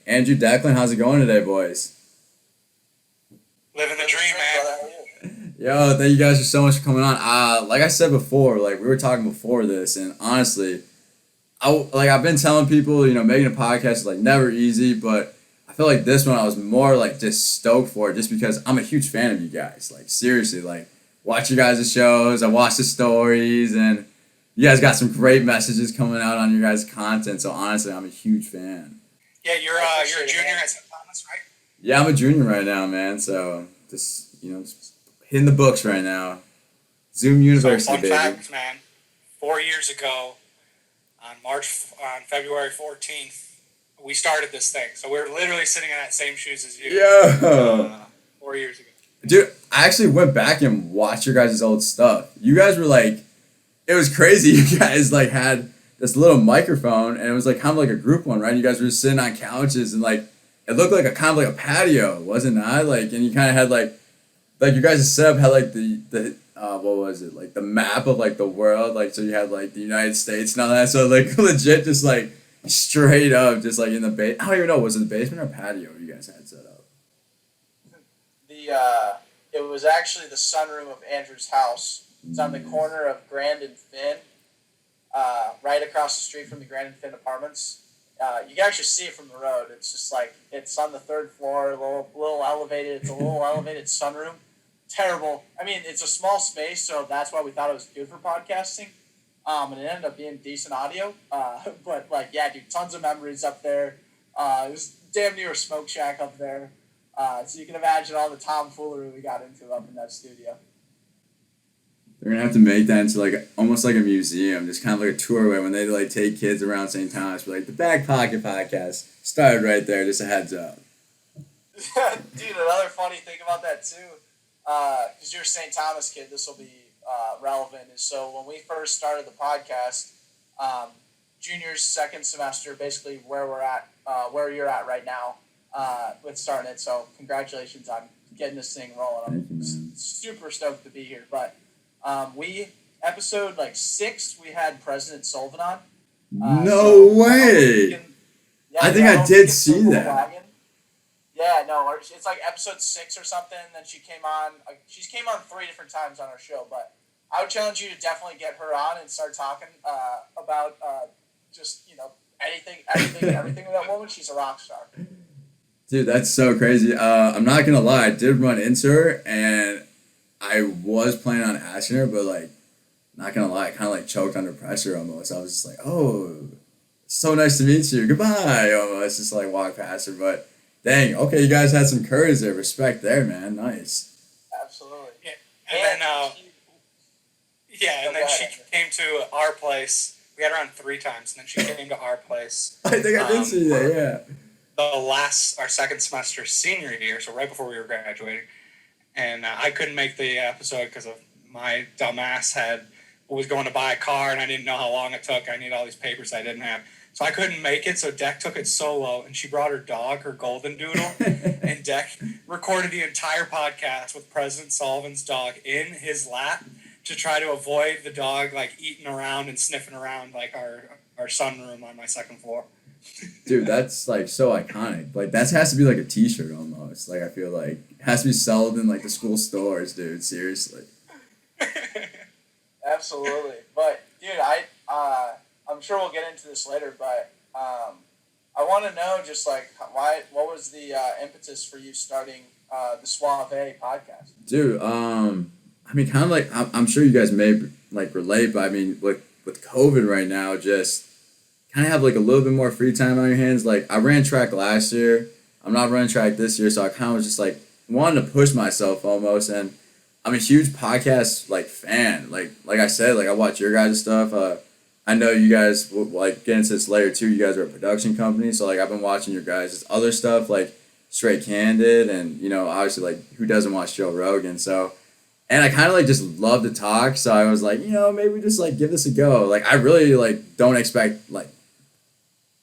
Andrew, Declan, how's it going today, boys? Living the dream, man. Yo, thank you guys so much for coming on. Like I said before, like we were talking before this, and honestly, I've been telling people, making a podcast is like never easy, but I feel like this one I was more like just stoked for it, just because I'm a huge fan of you guys. Like seriously, like watch you guys' shows, I watch the stories, and you guys got some great messages coming out on your guys' content. So honestly, I'm a huge fan. Yeah, you're a junior at St. Thomas, right? Yeah, I'm a junior right now, man. So just hitting the books right now. Zoom University, so fun baby. fact, man. 4 years ago, on February 14th, we started this thing. So we're literally sitting in that same shoes as you. Yeah. 4 years ago. Dude, I actually went back and watched your guys' old stuff. You guys were like, it was crazy. You guys like had this little microphone, and it was like kind of like a group one, right? You guys were just sitting on couches, and like it looked like a kind of like a patio, wasn't it? Like, and you kind of had like your guys' setup had like the what was it, like the map of like the world, like so you had like the United States and all that, so like legit just like straight up just like in the I don't even know, was it the basement or patio you guys had set up? It was actually the sunroom of Andrew's house. It's on the corner of Grand and Finn, right across the street from the Grand and Finn apartments. You can actually see it from the road. It's just like, it's on the third floor, a little elevated. It's a little elevated sunroom. Terrible. I mean, it's a small space, so that's why we thought it was good for podcasting. And it ended up being decent audio. But like, yeah, dude, tons of memories up there. It was damn near a smoke shack up there. So you can imagine all the tomfoolery we got into up in that studio. They're gonna have to make that into like almost like a museum, just kind of like a tour way when they like take kids around St. Thomas. But like the Backpocket Podcast started right there. Just a heads up. Dude, another funny thing about that too, because you're a St. Thomas kid, this will be relevant. Is so when we first started the podcast, juniors, second semester, basically where we're at, where you're at right now, with starting it. So congratulations on getting this thing rolling. I'm super stoked to be here, but. Episode 6, we had President Sullivan on. No way! I think I did see that. Yeah, no, it's like episode 6 or something. Then she came on. She came on 3 different times on our show, but I would challenge you to definitely get her on and start talking about just anything, everything with that woman. She's a rock star. Dude, that's so crazy. I'm not gonna lie, I did run into her, and I was planning on asking her, but like, not gonna lie, I kind of like choked under pressure almost. I was just like, "Oh, so nice to meet you. Goodbye." Almost just like walk past her, but dang, okay, you guys had some courage there. Respect there, man. Nice. Absolutely. Yeah, and then she came to our place. We had her on 3 times, and then she came to our place. I think I did see that. Yeah. Our second semester senior year, so right before we were graduating. And I couldn't make the episode because of my dumbass was going to buy a car, and I didn't know how long it took. I needed all these papers I didn't have. So I couldn't make it, so Deck took it solo, and she brought her dog, her golden doodle, and Deck recorded the entire podcast with President Sullivan's dog in his lap to try to avoid the dog, like, eating around and sniffing around, like, our sunroom on my second floor. Dude, that's like so iconic. Like that has to be like a T-shirt almost. Like I feel like it has to be sold in like the school stores, dude. Seriously. Absolutely, but dude, I'm sure we'll get into this later, but I want to know just like what was the impetus for you starting the Suave Podcast? Dude, I mean, kind of like I'm sure you guys may like relate, but I mean, with COVID right now, just. Kind of have like a little bit more free time on your hands. Like I ran track last year. I'm not running track this year, so I kind of was just like wanting to push myself almost. And I'm a huge podcast like fan. Like I said, like I watch your guys' stuff. I know you guys will like get into this later too. You guys are a production company, so like I've been watching your guys' other stuff like Straight Candid, and obviously like who doesn't watch Joe Rogan? So. And I kind of like just love to talk, so I was like, maybe just like give this a go. Like I really like don't expect like.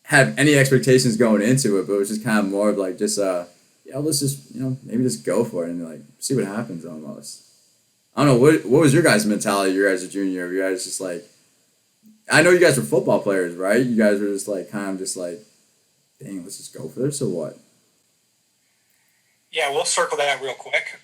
Have any expectations going into it, but it was just kind of more of like just let's just maybe just go for it and like see what happens almost. I don't know what was your guys' mentality. You guys are junior. You guys just like I know you guys were football players, right? You guys were just like kind of just like dang, let's just go for this or what? Yeah, we'll circle that real quick.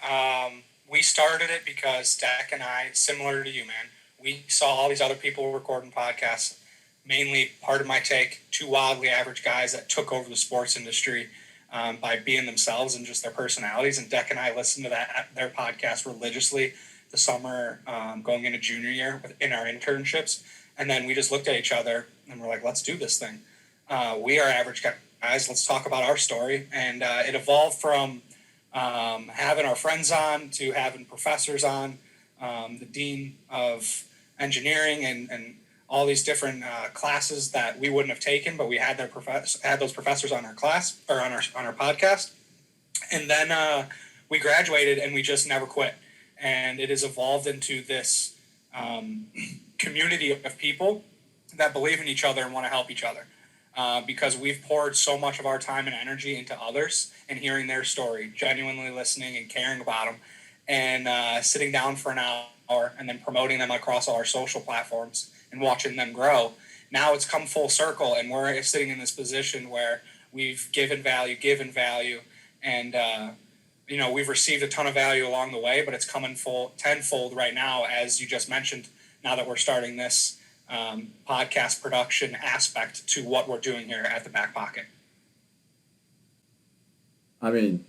We started it because Dak and I, similar to you, man, we saw all these other people recording podcasts. Mainly, part of my take, two wildly average guys that took over the sports industry by being themselves and just their personalities. And Dak and I listened to their podcast religiously the summer going into junior year in our internships. And then we just looked at each other and we're like, let's do this thing. We are average guys. Let's talk about our story. And it evolved from having our friends on to having professors on, the dean of engineering and all these different classes that we wouldn't have taken, but we had those professors on our class or on our podcast. And then we graduated and we just never quit. And it has evolved into this community of people that believe in each other and want to help each other. Because we've poured so much of our time and energy into others and hearing their story, genuinely listening and caring about them, and sitting down for an hour and then promoting them across all our social platforms and watching them grow. Now it's come full circle, and we're sitting in this position where we've given value, and we've received a ton of value along the way, but it's coming full tenfold right now, as you just mentioned, now that we're starting this podcast production aspect to what we're doing here at the Backpocket. I mean,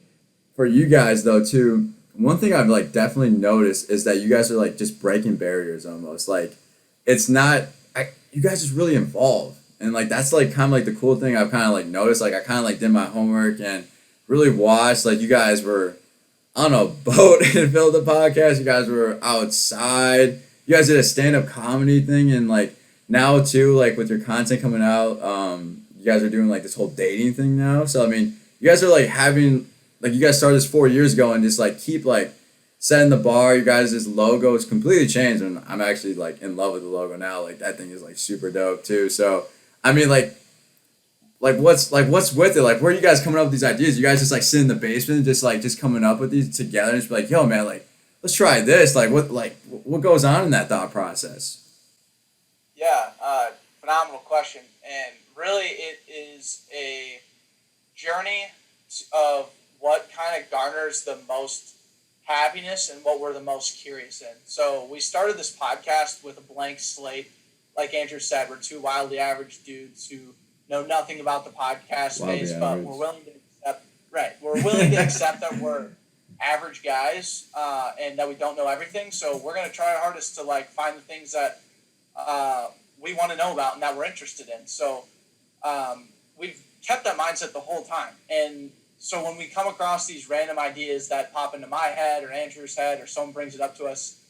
for you guys though too, one thing I've like definitely noticed is that you guys are like just breaking barriers almost. Like it's not, you guys just really involved, and like that's like kind of like the cool thing I've kind of like noticed. Like I kind of like did my homework and really watched. Like you guys were on a boat and filmed the podcast. You guys were outside. You guys did a stand-up comedy thing, and like now too, like with your content coming out, you guys are doing like this whole dating thing now. So I mean, you guys are like having, like you guys started this 4 years ago and just like keep like setting the bar. You guys' logo is completely changed, and I'm actually like in love with the logo now. Like that thing is like super dope too. So I mean, like what's with it? Like where are you guys coming up with these ideas? You guys just like sit in the basement, and just coming up with these together, and just be like, yo man, like let's try this. Like what goes on in that thought process? Yeah, phenomenal question, and really it is a journey of what kind of garners the most happiness and what we're the most curious in. So we started this podcast with a blank slate. Like Andrew said, we're two wildly average dudes who know nothing about the podcast space, but we're willing to accept that we're average guys and that we don't know everything. So we're going to try our hardest to like find the things that we want to know about and that we're interested in. So we've kept that mindset the whole time. And so when we come across these random ideas that pop into my head or Andrew's head or someone brings it up to us,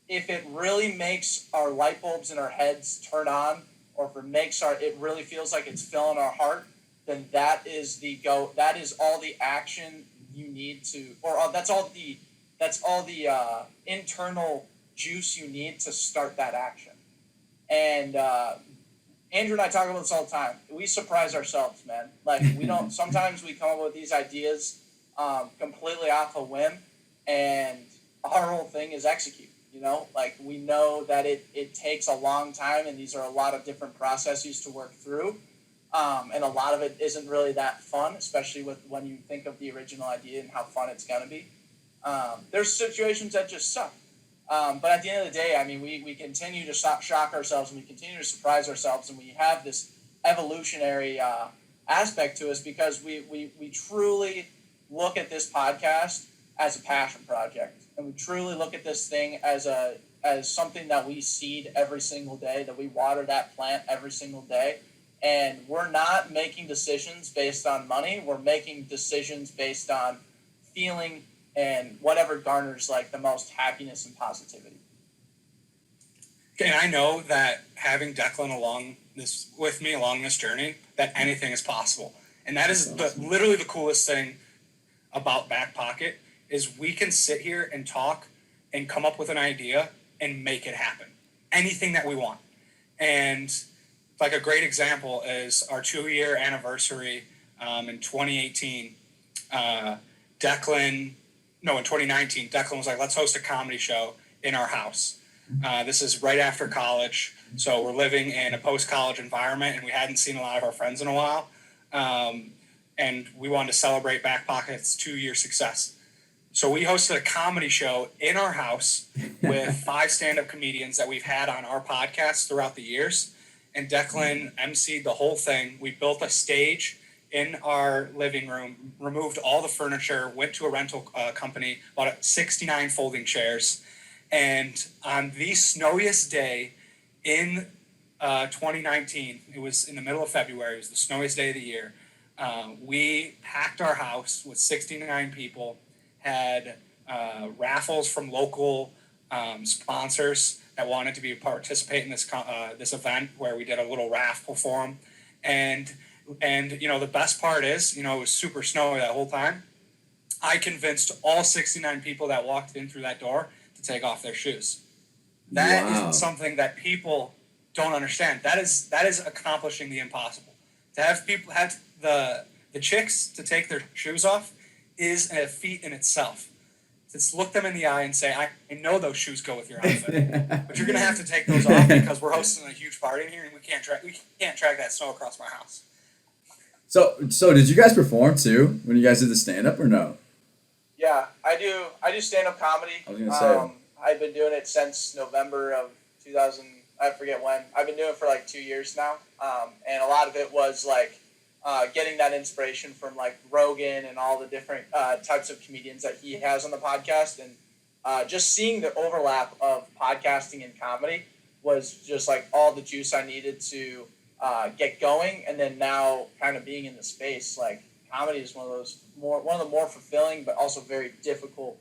if it really makes our light bulbs in our heads turn on, or if it really feels like it's filling our heart, then that is all the action you need to, or that's all the internal juice you need to start that action. And Andrew and I talk about this all the time. We surprise ourselves, man. Like we don't. Sometimes we come up with these ideas completely off a whim, and our whole thing is execute. Like we know that it takes a long time, and these are a lot of different processes to work through, and a lot of it isn't really that fun, especially when you think of the original idea and how fun it's gonna be. There's situations that just suck. But at the end of the day, I mean, we continue to shock ourselves, and we continue to surprise ourselves, and we have this evolutionary aspect to us because we truly look at this podcast as a passion project, and we truly look at this thing as something that we seed every single day, that we water that plant every single day, and we're not making decisions based on money. We're making decisions based on feeling and whatever garners like the most happiness and positivity. And I know that having Declan with me along this journey, that anything is possible. And that is literally the coolest thing about Backpocket is we can sit here and talk and come up with an idea and make it happen. Anything that we want. And like a great example is our 2-year anniversary in 2018. In 2019, Declan was like, let's host a comedy show in our house. This is right after college, so we're living in a post-college environment, and we hadn't seen a lot of our friends in a while. And we wanted to celebrate Backpocket's 2-year success. So we hosted a comedy show in our house with 5 stand-up comedians that we've had on our podcast throughout the years. And Declan emceed the whole thing. We built a stage in our living room, removed all the furniture, went to a rental company, bought 69 folding chairs. And on the snowiest day in 2019, it was in the middle of February, it was the snowiest day of the year, we packed our house with 69 people, had raffles from local sponsors that wanted to participate in this event where we did a little raffle for them. And the best part is, it was super snowy that whole time. I convinced all 69 people that walked in through that door to take off their shoes. That is something that people don't understand. That is accomplishing the impossible. To have people have the chicks to take their shoes off is a feat in itself. Just look them in the eye and say, I know those shoes go with your outfit, but you're going to have to take those off because we're hosting a huge party in here and we can't drag that snow across my house. So did you guys perform too when you guys did the stand-up or no? Yeah, I do stand-up comedy. I was going to say. I've been doing it since November of 2000. I forget when. I've been doing it for like 2 years now. And a lot of it was like getting that inspiration from like Rogan and all the different types of comedians that he has on the podcast. And just seeing the overlap of podcasting and comedy was just like all the juice I needed to get going. And then now kind of being in the space, like comedy is one of the more fulfilling, but also very difficult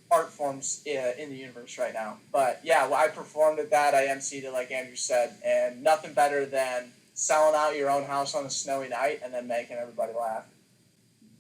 art forms in the universe right now. But yeah, I performed at that. I emceed it, like Andrew said, and nothing better than selling out your own house on a snowy night and then making everybody laugh.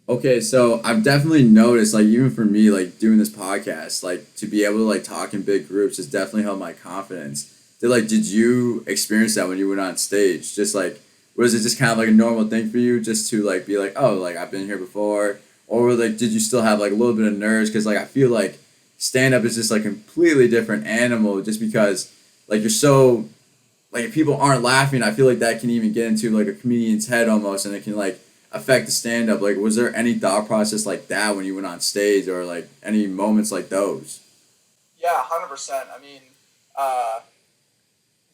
Okay, so I've definitely noticed, like, even for me, like, doing this podcast, like, to be able to, like, talk in big groups has definitely helped my confidence. Did you experience that when you went on stage? Just, like, was it just kind of, like, a normal thing for you just to, like, be like, oh, like, I've been here before? Or, like, did you still have, like, a little bit of nerves? Because, like, I feel like stand-up is just, like, a completely different animal just because, like, you're so... Like, if people aren't laughing, I feel like that can even get into, like, a comedian's head almost, and it can, like, affect the stand-up. Like, was there any thought process like that when you went on stage or, like, any moments like those? Yeah, 100%. I mean,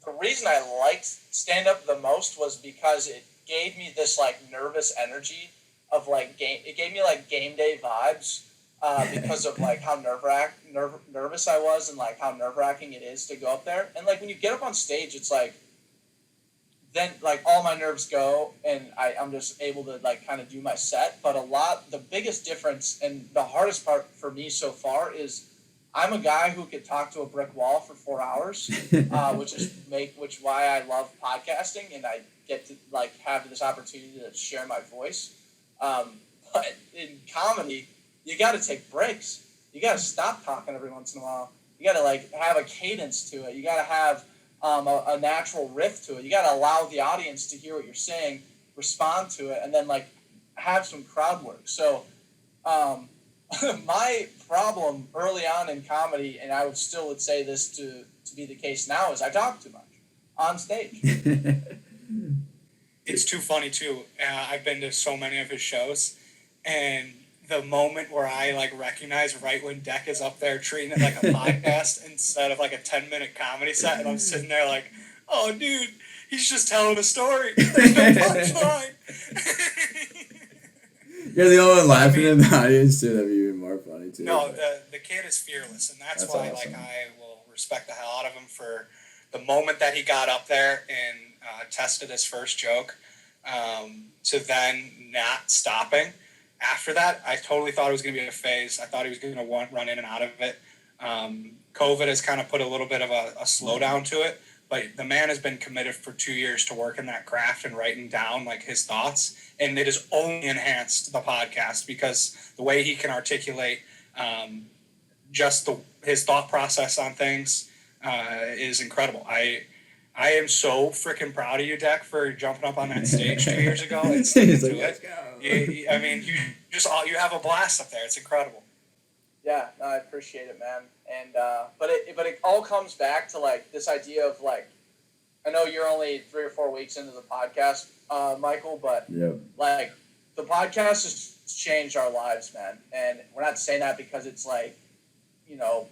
the reason I liked stand-up the most was because it gave me this, like, nervous energy of, like, it gave me, like, game day vibes because of, like, how nervous I was and, like, how nerve-wracking it is to go up there. And, like, when you get up on stage, it's, like, then, like, all my nerves go and I'm just able to, like, kind of do my set. But the biggest difference and the hardest part for me so far is I'm a guy who could talk to a brick wall for 4 hours, which why I love podcasting and I get to, like, have this opportunity to share my voice. But in comedy, you got to take breaks. You got to stop talking every once in a while. You got to, like, have a cadence to it. You got to have a natural riff to it. You got to allow the audience to hear what you're saying, respond to it, and then, like, have some crowd work. So my problem early on in comedy, and I would say this to be the case now, is I talk too much on stage. It's too funny, too. I've been to so many of his shows, and the moment where I, like, recognize right when Deck is up there treating it like a podcast instead of, like, a 10-minute comedy set, and I'm sitting there like, oh, dude, he's just telling a story. There's no punchline. You're the only one laughing in the audience, too. That'd be even more funny, too. No, the kid is fearless, and that's why awesome. Like, I will respect the hell out of him for the moment that he got up there and tested his first joke to then not stopping. After that, I totally thought it was going to be a phase. I thought he was going to run in and out of it. COVID has kind of put a little bit of a slowdown to it, but the man has been committed for 2 years to working that craft and writing down, like, his thoughts, and it has only enhanced the podcast because the way he can articulate his thought process on things is incredible. I am so freaking proud of you, Deck, for jumping up on that stage 2 years ago and sticking to it. I mean, you have a blast up there. It's incredible. Yeah, no, I appreciate it, man. And but it all comes back to like this idea of like, I know you're only 3 or 4 weeks into the podcast, Michael, but Yeah. like the podcast has changed our lives, man. And we're not saying that because it's like, you know,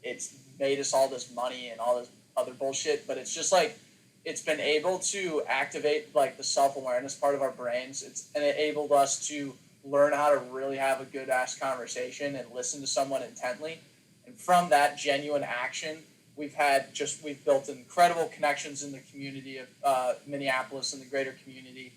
it's made us all this money and all this other bullshit, but it's just like it's been able to activate like the self-awareness part of our brains. It's enabled us to learn how to really have a good ass conversation and listen to someone intently. And from that genuine action, we've built incredible connections in the community of Minneapolis and the greater community.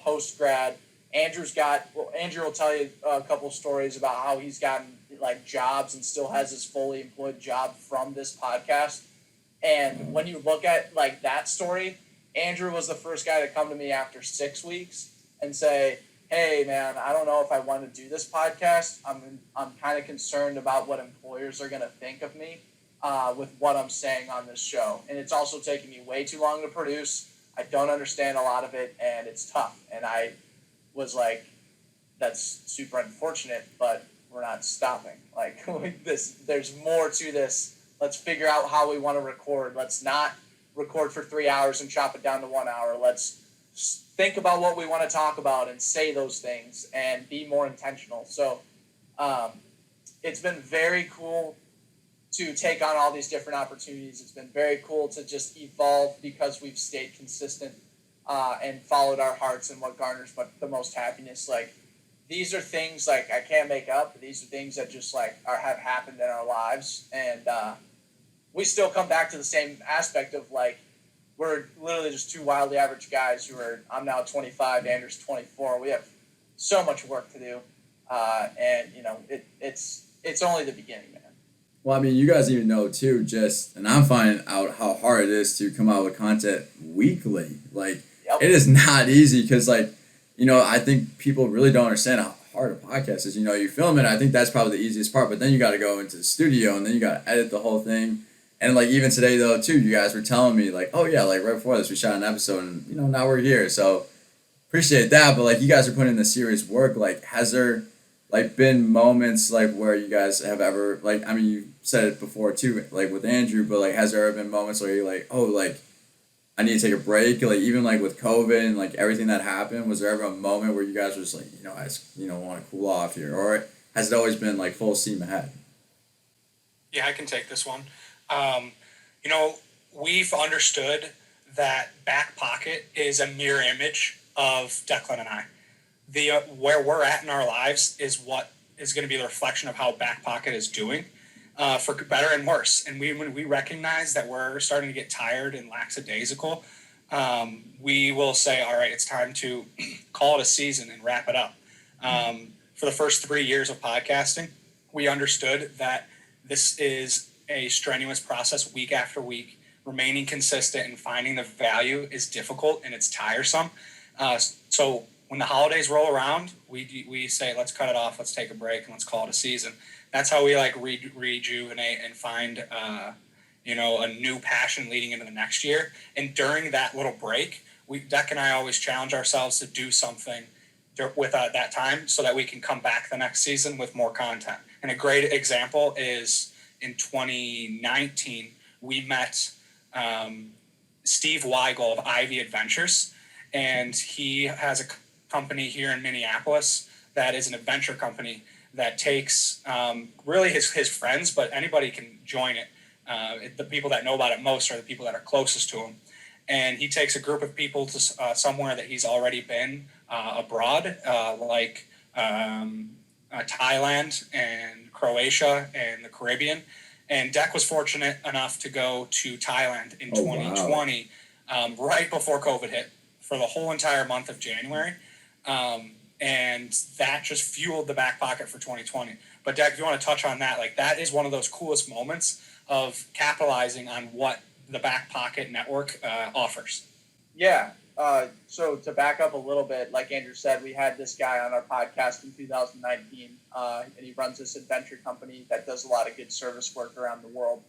Post grad, Andrew will tell you a couple of stories about how he's gotten like jobs and still has his fully employed job from this podcast. And when you look at like that story, Andrew was the first guy to come to me after 6 weeks and say, "Hey man, I don't know if I want to do this podcast. I'm kind of concerned about what employers are going to think of me with what I'm saying on this show. And it's also taking me way too long to produce. I don't understand a lot of it, and it's tough." And I was like, "That's super unfortunate, but we're not stopping. Like there's more to this. Let's figure out how we want to record. Let's not record for 3 hours and chop it down to 1 hour. Let's think about what we want to talk about and say those things and be more intentional." So it's been very cool to take on all these different opportunities. It's been very cool to just evolve because we've stayed consistent and followed our hearts and what garners the most happiness. Like, these are things like I can't make up. These are things that just like have happened in our lives. And we still come back to the same aspect of like, we're literally just two wildly average guys I'm now 25, Andrew's 24. We have so much work to do. And you know, it's only the beginning, man. Well, I mean, you guys even know too, and I'm finding out how hard it is to come out with content weekly. Like, Yep. It is not easy because, like, you know, I think people really don't understand how hard a podcast is. You know, you film it, I think that's probably the easiest part, but then you got to go into the studio and then you got to edit the whole thing. And, like, even today, though, too, you guys were telling me, like, oh, yeah, like, right before this, we shot an episode and, you know, now we're here. So, appreciate that. But, like, you guys are putting in the serious work. Like, has there, like, been moments, like, where you guys have ever, like, I mean, you said it before, too, like, with Andrew, but, like, has there ever been moments where you're like, oh, like, I need to take a break? Like, even, like, with COVID and, like, everything that happened, was there ever a moment where you guys were just like, you know, I just, you know, want to cool off here? Or has it always been, like, full steam ahead? Yeah, I can take this one. You know, we've understood that Backpocket is a mirror image of Declan and I. Where we're at in our lives is what is going to be the reflection of how Backpocket is doing, for better and worse. And when we recognize that we're starting to get tired and lackadaisical, we will say, all right, it's time to call it a season and wrap it up. For the first 3 years of podcasting, we understood that this is a strenuous process week after week. Remaining consistent and finding the value is difficult and it's tiresome. So when the holidays roll around, we say, let's cut it off, let's take a break, and let's call it a season. That's how we like rejuvenate and find, you know, a new passion leading into the next year. And during that little break, Deck and I always challenge ourselves to do something with that time so that we can come back the next season with more content. And a great example is in 2019, we met Steve Weigel of Ivy Adventures, and he has a company here in Minneapolis that is an adventure company that takes really his friends, but anybody can join it. The people that know about it most are the people that are closest to him. And he takes a group of people to somewhere that he's already been abroad, like Thailand and Croatia and the Caribbean. And Deck was fortunate enough to go to Thailand in 2020, wow. Right before COVID hit, for the whole entire month of January. And that just fueled the Backpocket for 2020. But Deck, if you want to touch on that, like, that is one of those coolest moments of capitalizing on what the Backpocket network offers. Yeah. So to back up a little bit, like Andrew said, we had this guy on our podcast in 2019, and he runs this adventure company that does a lot of good service work around the world,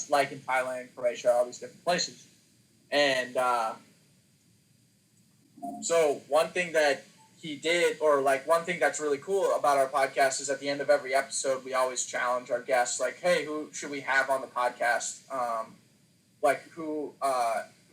like in Thailand, Croatia, all these different places. And so one thing that he did, or like one thing that's really cool about our podcast is at the end of every episode, we always challenge our guests, like, hey, who should we have on the podcast? Who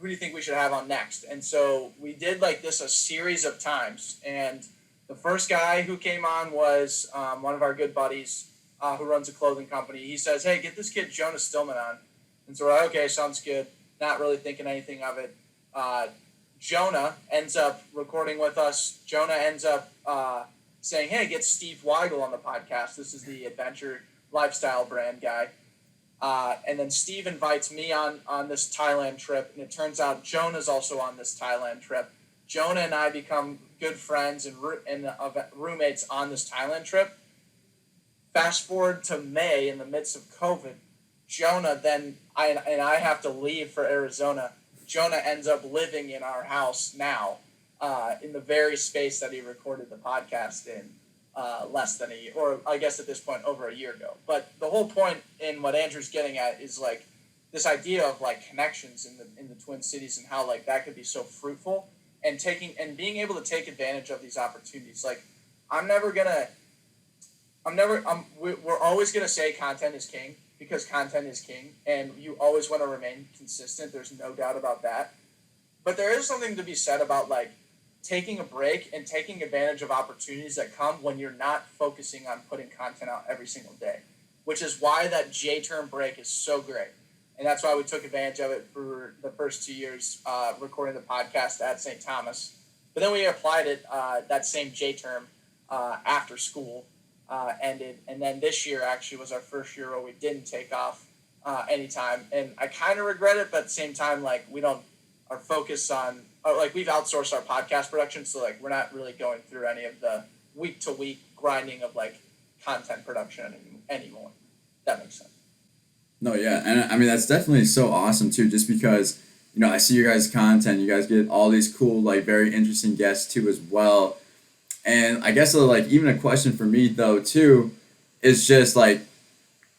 do you think we should have on next? And so we did like this a series of times. And the first guy who came on was one of our good buddies who runs a clothing company. He says, hey, get this kid Jonah Stillman on. And so we're like, okay, sounds good. Not really thinking anything of it. Jonah ends up recording with us. Jonah ends up saying, hey, get Steve Weigel on the podcast. This is the adventure lifestyle brand guy. And then Steve invites me on this Thailand trip, and it turns out Jonah's also on this Thailand trip. Jonah and I become good friends and roommates on this Thailand trip. Fast forward to May in the midst of COVID. Jonah I have to leave for Arizona. Jonah ends up living in our house now, in the very space that he recorded the podcast in less than a year, or I guess at this point over a year ago. But the whole point in what Andrew's getting at is like this idea of like connections in the Twin Cities and how like that could be so fruitful and being able to take advantage of these opportunities. Like we're always gonna say content is king, because content is king, and you always want to remain consistent. There's no doubt about that. But there is something to be said about like taking a break and taking advantage of opportunities that come when you're not focusing on putting content out every single day, which is why that J-term break is so great. And that's why we took advantage of it for the first 2 years recording the podcast at St. Thomas. But then we applied it, that same J-term, after school ended. And then this year actually was our first year where we didn't take off anytime. And I kind of regret it, but at the same time, like our focus on, like we've outsourced our podcast production. So like we're not really going through any of the week to week grinding of like content production anymore. That makes sense. No, yeah. And I mean, that's definitely so awesome too, just because, you know, I see your guys' content, you guys get all these cool, like very interesting guests too as well. And I guess like even a question for me though too is just like,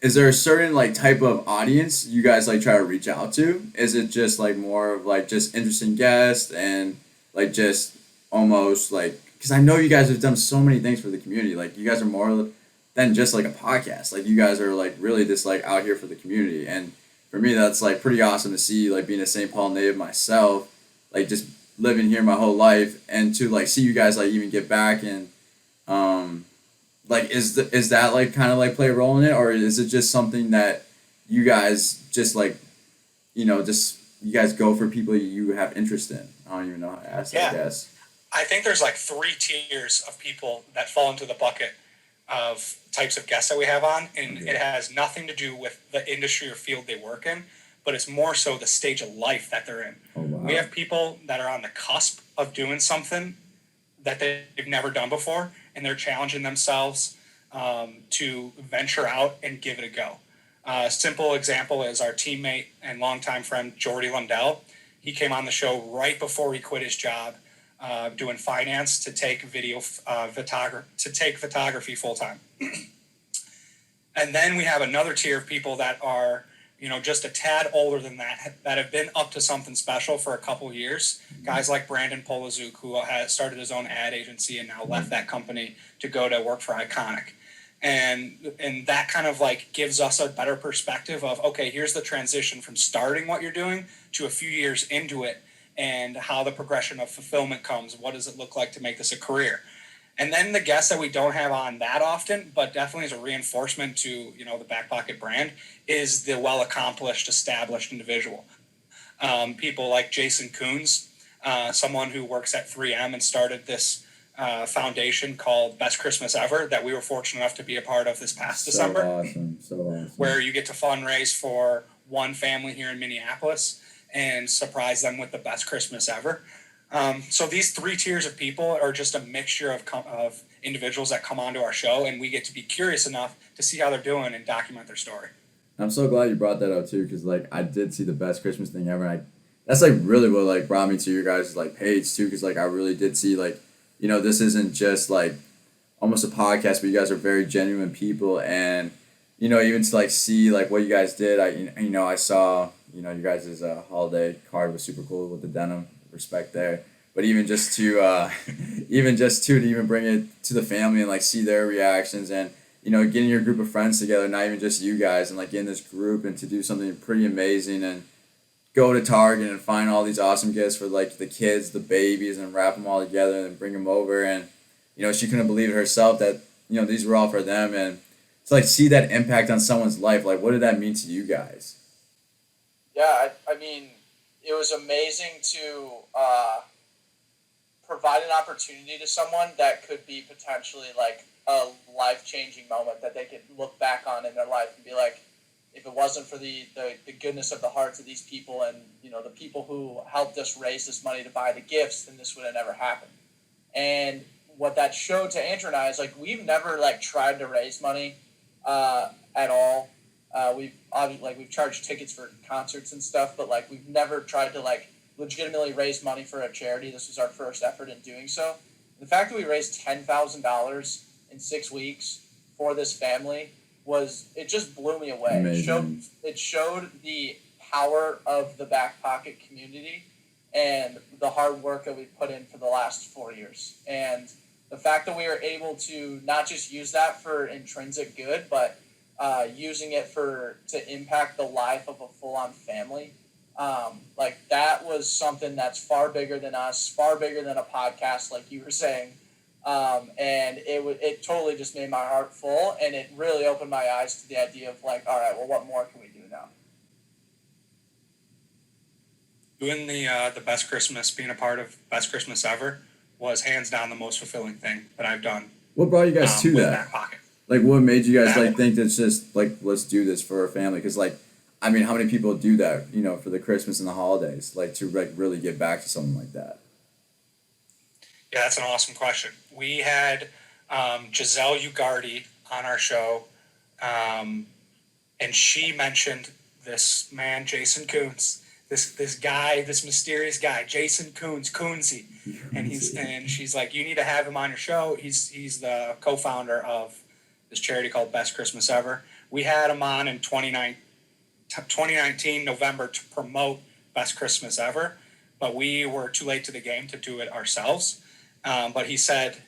is there a certain like type of audience you guys like try to reach out to? Is it just like more of like just interesting guests and like just almost like, because I know you guys have done so many things for the community. Like you guys are more than just like a podcast. Like you guys are like really just like out here for the community. And for me, that's like pretty awesome to see, like being a St. Paul native myself, like just living here my whole life, and to like see you guys like even get back and like is that like kind of like play a role in it, or is it just something that you guys just like, you know, just you guys go for people you have interest in? I don't even know how to ask that, I guess. I think there's like 3 tiers of people that fall into the bucket of types of guests that we have on, and it has nothing to do with the industry or field they work in, but it's more so the stage of life that they're in. Oh, wow. We have people that are on the cusp of doing something that they've never done before, and they're challenging themselves to venture out and give it a go. A simple example is our teammate and longtime friend Jordy Lundell. He came on the show right before he quit his job doing finance to take photography full time. And then we have another tier of people that are, you know, just a tad older than that have been up to something special for a couple years. Guys like Brandon Polizzo, who has started his own ad agency and now left that company to go to work for Iconic. And that kind of like gives us a better perspective of, okay, here's the transition from starting what you're doing to a few years into it, and how the progression of fulfillment comes. What does it look like to make this a career? And then the guests that we don't have on that often, but definitely as a reinforcement to, you know, the Backpocket brand, is the well-accomplished, established individual. People like Jason Coons, someone who works at 3M and started this foundation called Best Christmas Ever that we were fortunate enough to be a part of this past December. So awesome. Where you get to fundraise for one family here in Minneapolis and surprise them with the best Christmas ever. So these 3 tiers of people are just a mixture of individuals that come onto our show, and we get to be curious enough to see how they're doing and document their story. I'm so glad you brought that up too, because like I did see the best Christmas thing ever, and that's like really what like brought me to your guys' like page too, because like I really did see like, you know, this isn't just like almost a podcast, but you guys are very genuine people, and you know, even to like see like what you guys did, I saw, you know, you guys' holiday card was super cool with the denim, respect there. But even just to even just to even bring it to the family and like see their reactions and getting your group of friends together, not even just you guys, and like getting this group and to do something pretty amazing and go to Target and find all these awesome gifts for like the kids, the babies, and wrap them all together and bring them over. And she couldn't believe it herself that these were all for them, and to like see that impact on someone's life. Like, what did that mean to you guys? Yeah, I mean, it was amazing to provide an opportunity to someone that could be potentially like a life-changing moment that they could look back on in their life and be like, if it wasn't for the goodness of the hearts of these people and the people who helped us raise this money to buy the gifts, then this would have never happened. And what that showed to Andrew and I is like we've never like tried to raise money at all. We've charged tickets for concerts and stuff, but like we've never tried to like legitimately raise money for a charity. This was our first effort in doing so. The fact that we raised $10,000 in 6 weeks for this family it just blew me away. It showed the power of the Backpocket community and the hard work that we've put in for the last 4 years. And the fact that we were able to not just use that for intrinsic good, but using it to impact the life of a full-on family, like that was something that's far bigger than us, far bigger than a podcast, like you were saying. And it totally just made my heart full, and it really opened my eyes to the idea of like, all right, well, what more can we do now? Doing the Best Christmas, being a part of Best Christmas Ever, was hands down the most fulfilling thing that I've done. What brought you guys to that? Backpocket. Like, what made you guys like think that's just like, let's do this for our family? Because like, I mean, how many people do that, for the Christmas and the holidays, like to like really give back to something like that? Yeah, that's an awesome question. We had Giselle Ugardi on our show, and she mentioned this man, Jason Koontz, this guy, this mysterious guy, Jason Coonsy, and she's like, you need to have him on your show. He's the co-founder of this charity called Best Christmas Ever. We had him on in 2019 November to promote Best Christmas Ever, but we were too late to the game to do it ourselves. But he said,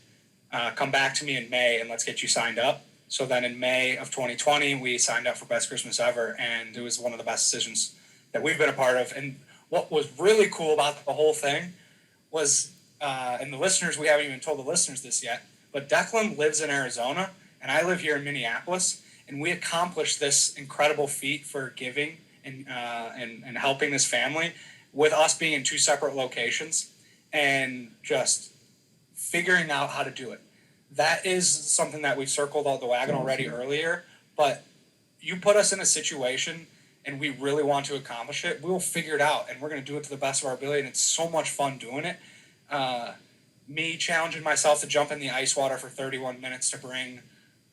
come back to me in May and let's get you signed up. So then in May of 2020, we signed up for Best Christmas Ever, and it was one of the best decisions that we've been a part of. And what was really cool about the whole thing was, and the listeners, we haven't even told the listeners this yet, but Declan lives in Arizona, and I live here in Minneapolis, and we accomplished this incredible feat for giving and helping this family with us being in two separate locations and just figuring out how to do it. That is something that we've circled all the wagon already earlier, but you put us in a situation and we really want to accomplish it, we'll figure it out, and we're going to do it to the best of our ability, and it's so much fun doing it. Me challenging myself to jump in the ice water for 31 minutes to bring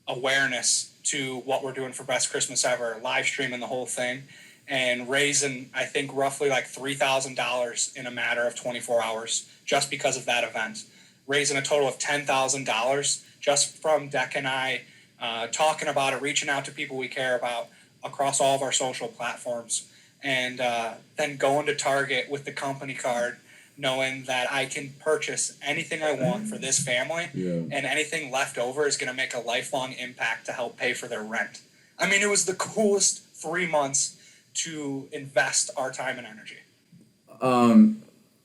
awareness to what we're doing for Best Christmas Ever, live streaming the whole thing, and raising, I think, roughly like $3,000 in a matter of 24 hours just because of that event. Raising a total of $10,000 just from Deck and I talking about it, reaching out to people we care about across all of our social platforms, and then going to Target with the company card, knowing that I can purchase anything I want for this family, and anything left over is going to make a lifelong impact to help pay for their rent. I mean, it was the coolest 3 months to invest our time and energy.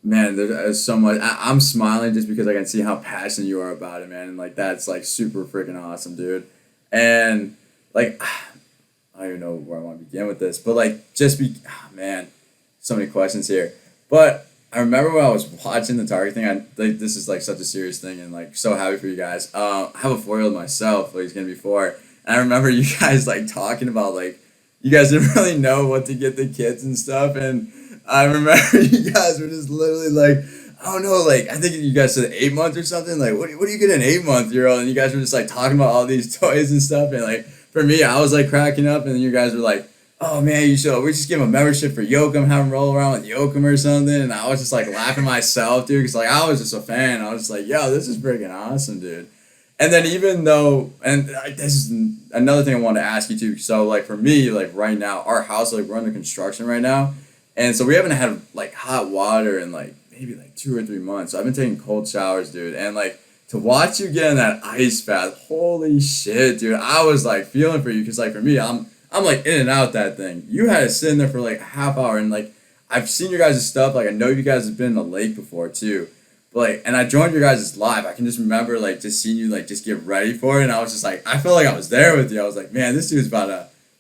Man, there's so much. I'm smiling just because I can see how passionate you are about it, man. And like, that's like super freaking awesome, dude. And like, I don't even know where I want to begin with this, but like, man, so many questions here. But I remember when I was watching the Target thing, this is like such a serious thing, and like so happy for you guys. I have a 4-year-old myself, like he's gonna be 4, and I remember you guys like talking about like, you guys didn't really know what to get the kids and stuff, and I remember you guys were just literally like, I don't know, like, I think you guys said 8 months or something, like, what do you get an 8-month-year-old? And you guys were just like talking about all these toys and stuff, and like, for me, I was like cracking up, and then you guys were like, oh man, we just give him a membership for Yoakum, have him roll around with Yoakum or something, and I was just like laughing myself, dude, because like, I was just a fan. I was just like, yo, this is freaking awesome, dude. And then even though, and this is another thing I wanted to ask you too, so like for me, like right now, our house, like we're under construction right now, and so we haven't had like hot water in like maybe like 2 or 3 months. So I've been taking cold showers, dude, and like to watch you get in that ice bath, holy shit, dude! I was like feeling for you because like for me, I'm like in and out that thing. You had to sit in there for like a half hour, and like I've seen your guys' stuff. Like I know you guys have been in the lake before too. But like, and I joined your guys' live. I can just remember like just seeing you like just get ready for it, and I was just like I felt like I was there with you. I was like, man, this dude's about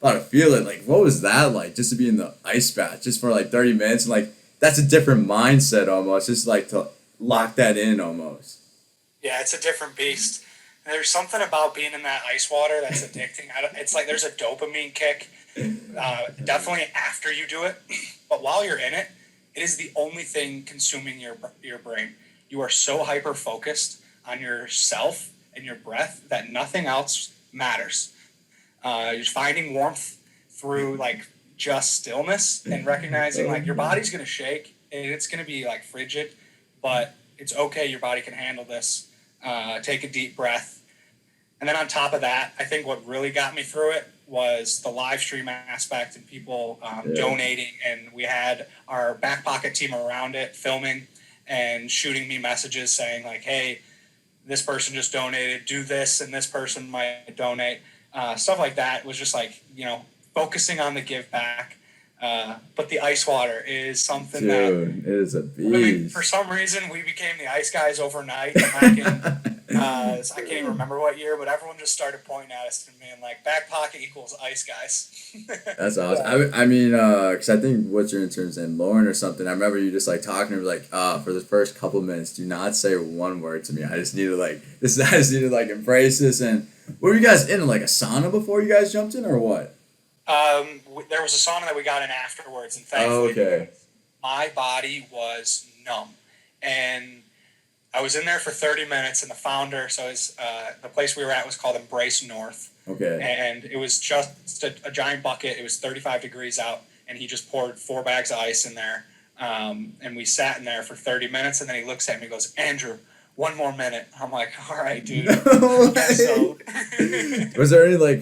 to feel it. Like, what was that like? Just to be in the ice bath just for like 30 minutes, and like that's a different mindset almost. Just like to lock that in almost. Yeah, it's a different beast. There's something about being in that ice water that's addicting. It's like there's a dopamine kick, definitely after you do it, but while you're in it, it is the only thing consuming your brain. You are so hyper focused on yourself and your breath that nothing else matters. You're finding warmth through like just stillness and recognizing like your body's gonna shake and it's gonna be like frigid, but it's okay. Your body can handle this. Take a deep breath. And then on top of that, I think what really got me through it was the live stream aspect and people donating. And we had our Backpocket team around it filming and shooting me messages saying like, hey, this person just donated, do this, and this person might donate. Stuff like that was just like, focusing on the give back. But the ice water is something Dude, it is a beast. I mean, for some reason, we became the ice guys overnight. I can't even remember what year, but everyone just started pointing at us and being like, Backpocket equals ice guys. That's awesome. I mean, because I think what's your intern's name, Lauren or something. I remember you just like talking to her like, for the first couple minutes, do not say one word to me. I just need to like embrace this. And were you guys in like a sauna before you guys jumped in or what? There was a sauna that we got in afterwards, and thankfully my body was numb. And I was in there for 30 minutes, and the founder, the place we were at was called Embrace North. Okay. And it was just a giant bucket. It was 35 degrees out, and he just poured 4 bags of ice in there. And we sat in there for 30 minutes, and then he looks at me and goes, Andrew, 1 more minute. I'm like, all right, dude. So. Was there any like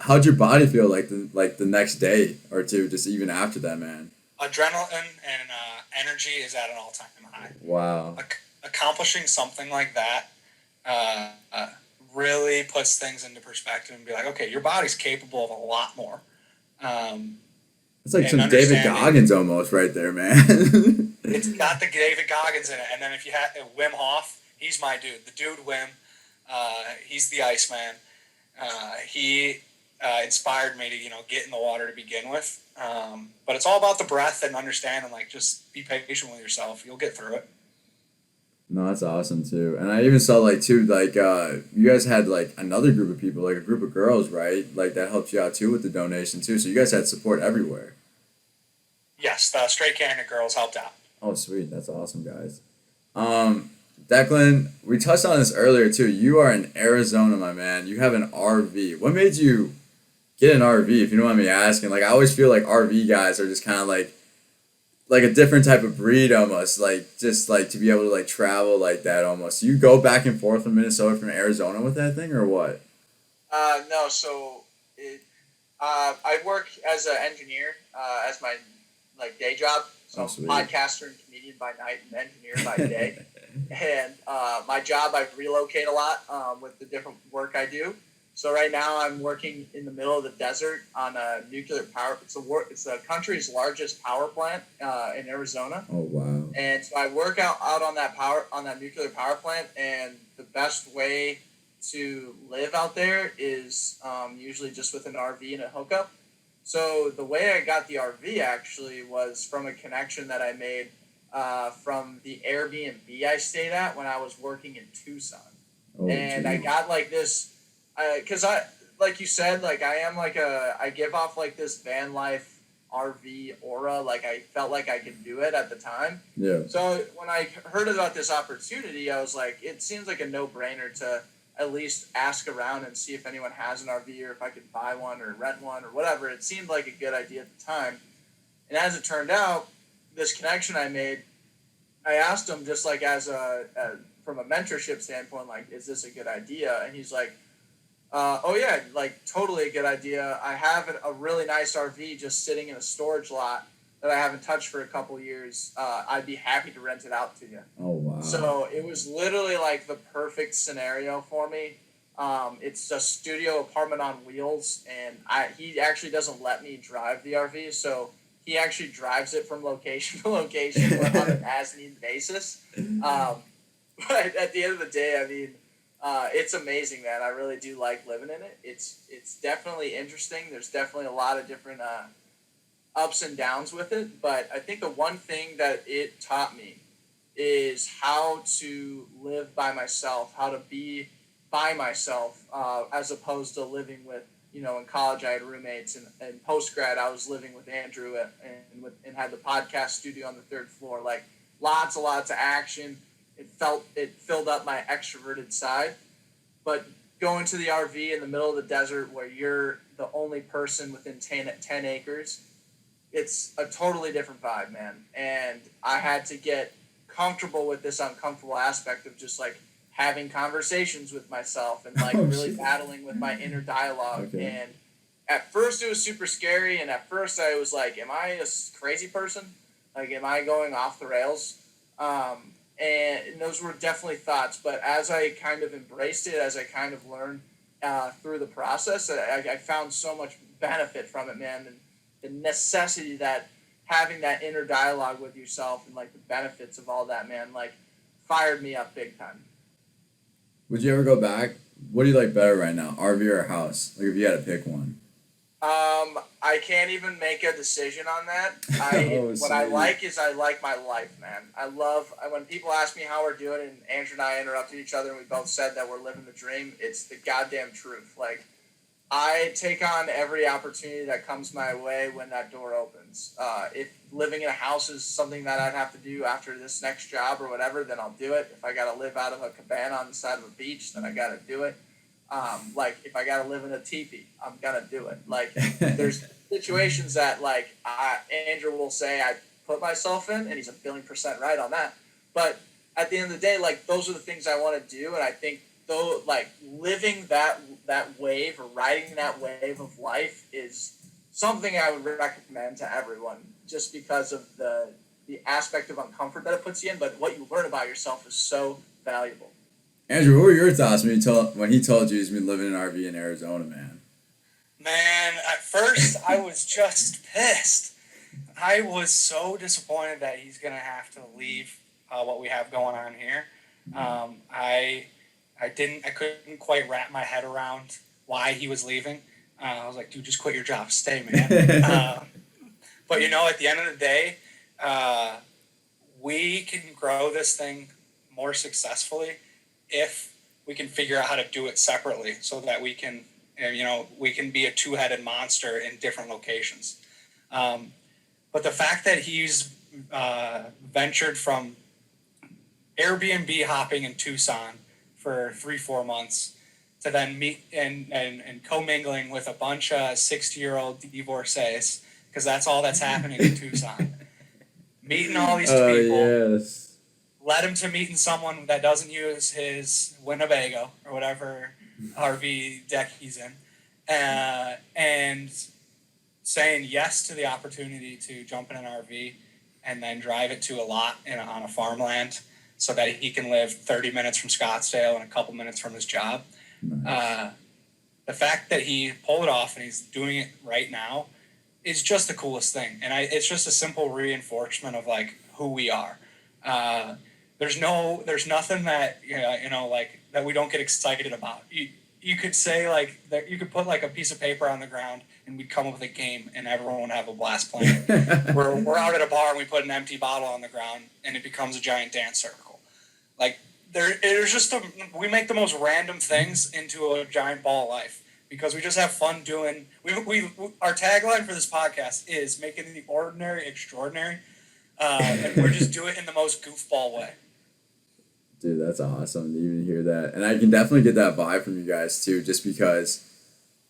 how'd your body feel like the next day or two, just even after that, man? Adrenaline and energy is at an all-time high. Wow. Accomplishing something like that really puts things into perspective and be like, okay, your body's capable of a lot more. It's like some David Goggins almost right there, man. It's got the David Goggins in it. And then if you have Wim Hof, he's my dude. The dude Wim, he's the Iceman. He inspired me to, get in the water to begin with. But it's all about the breath and understanding, like, just be patient with yourself. You'll get through it. No, that's awesome, too. And I even saw, like, too, like, you guys had, like, another group of people, like a group of girls, right? Like, that helped you out, too, with the donation, too. So you guys had support everywhere. Yes, the Straight Candid girls helped out. Oh, sweet. That's awesome, guys. Declan, we touched on this earlier, too. You are in Arizona, my man. You have an RV. What made you get an RV, if you don't mind me asking? Like, I always feel like RV guys are just kind of, like a different type of breed almost, like, just, like, to be able to, like, travel like that almost. You go back and forth from Minnesota from Arizona with that thing, or what? No, so I work as an engineer as my, like, day job. So I'm a podcaster and comedian by night and engineer by day. And my job, I relocate a lot with the different work I do. So right now I'm working in the middle of the desert on a nuclear power. It's the country's largest power plant in Arizona. Oh wow! And so I work out on that nuclear power plant. And the best way to live out there is usually just with an RV and a hookup. So the way I got the RV actually was from a connection that I made from the Airbnb I stayed at when I was working in Tucson. Oh, and geez. I got like this. Because like you said, like I give off like this van life RV aura. Like I felt like I could do it at the time. Yeah. So when I heard about this opportunity, I was like, it seems like a no-brainer to at least ask around and see if anyone has an RV or if I could buy one or rent one or whatever. It seemed like a good idea at the time. And as it turned out, this connection I made, I asked him just like as from a mentorship standpoint, like, is this a good idea? And he's like, oh yeah, like totally a good idea. I have a really nice RV just sitting in a storage lot that I haven't touched for a couple years, I'd be happy to rent it out to you. Oh, wow. So it was literally like the perfect scenario for me. It's a studio apartment on wheels, and he actually doesn't let me drive the RV, so he actually drives it from location to location on an as-need basis. But at the end of the day, I mean, it's amazing, man. I really do like living in it. It's definitely interesting. There's definitely a lot of different ups and downs with it, but I think the one thing that it taught me is how to live by myself, how to be by myself, as opposed to living with, in college I had roommates, and post-grad I was living with Andrew and had the podcast studio on the third floor. Like, lots of action. It filled up my extroverted side. But going to the RV in the middle of the desert where you're the only person within 10 acres, it's a totally different vibe, man. And I had to get comfortable with this uncomfortable aspect of just like having conversations with myself and like really battling with my inner dialogue. Okay. And at first it was super scary, and at first I was like, am I a crazy person? Like, am I going off the rails? And those were definitely thoughts, but as I kind of embraced it, as I kind of learned through the process, I found so much benefit from it, man, and the necessity that having that inner dialogue with yourself and like the benefits of all that, man, like fired me up big time. Would you ever go back? What do you like better right now, RV or house? Like, if you had to pick one. I can't even make a decision on that. What I like is I like my life, man. I love when people ask me how we're doing, and Andrew and I interrupted each other and we both said that we're living the dream. It's the goddamn truth. Like, I take on every opportunity that comes my way when that door opens. If living in a house is something that I'd have to do after this next job or whatever, then I'll do it. If I got to live out of a cabana on the side of a beach, then I got to do it. Like, if I got to live in a teepee, I'm going to do it. Like, there's situations that, like, Andrew will say I put myself in, and he's 1,000,000,000% right on that. But at the end of the day, like, those are the things I want to do, and I think, though, like, living that wave or riding that wave of life is something I would recommend to everyone, just because of the aspect of uncomfort that it puts you in, but what you learn about yourself is so valuable. Andrew, what were your thoughts when he told you he's been living in an RV in Arizona, man? Man, at first I was just pissed. I was so disappointed that he's going to have to leave what we have going on here. I couldn't quite wrap my head around why he was leaving. I was like, dude, just quit your job, stay, man. But at the end of the day, we can grow this thing more successfully if we can figure out how to do it separately, so that we can be a two-headed monster in different locations. But the fact that he's ventured from Airbnb hopping in Tucson for 3-4 months to then meet and commingling with a bunch of 60-year-old divorcees, because that's all that's happening in Tucson. Meeting all these people. Yes. Led him to meeting someone that doesn't use his Winnebago or whatever RV deck he's in, and saying yes to the opportunity to jump in an RV and then drive it to a lot on a farmland, so that he can live 30 minutes from Scottsdale and a couple minutes from his job. Nice. The fact that he pulled it off and he's doing it right now is just the coolest thing. And it's just a simple reinforcement of like who we are. There's nothing that, like that we don't get excited about. You could say like that, you could put like a piece of paper on the ground and we'd come up with a game and everyone would have a blast playing. We're out at a bar and we put an empty bottle on the ground and it becomes a giant dance circle. Like we make the most random things into a giant ball of life because we just have fun doing. Our tagline for this podcast is making the ordinary extraordinary, and we're just doing it in the most goofball way. Dude, that's awesome to even hear that, and I can definitely get that vibe from you guys too. Just because,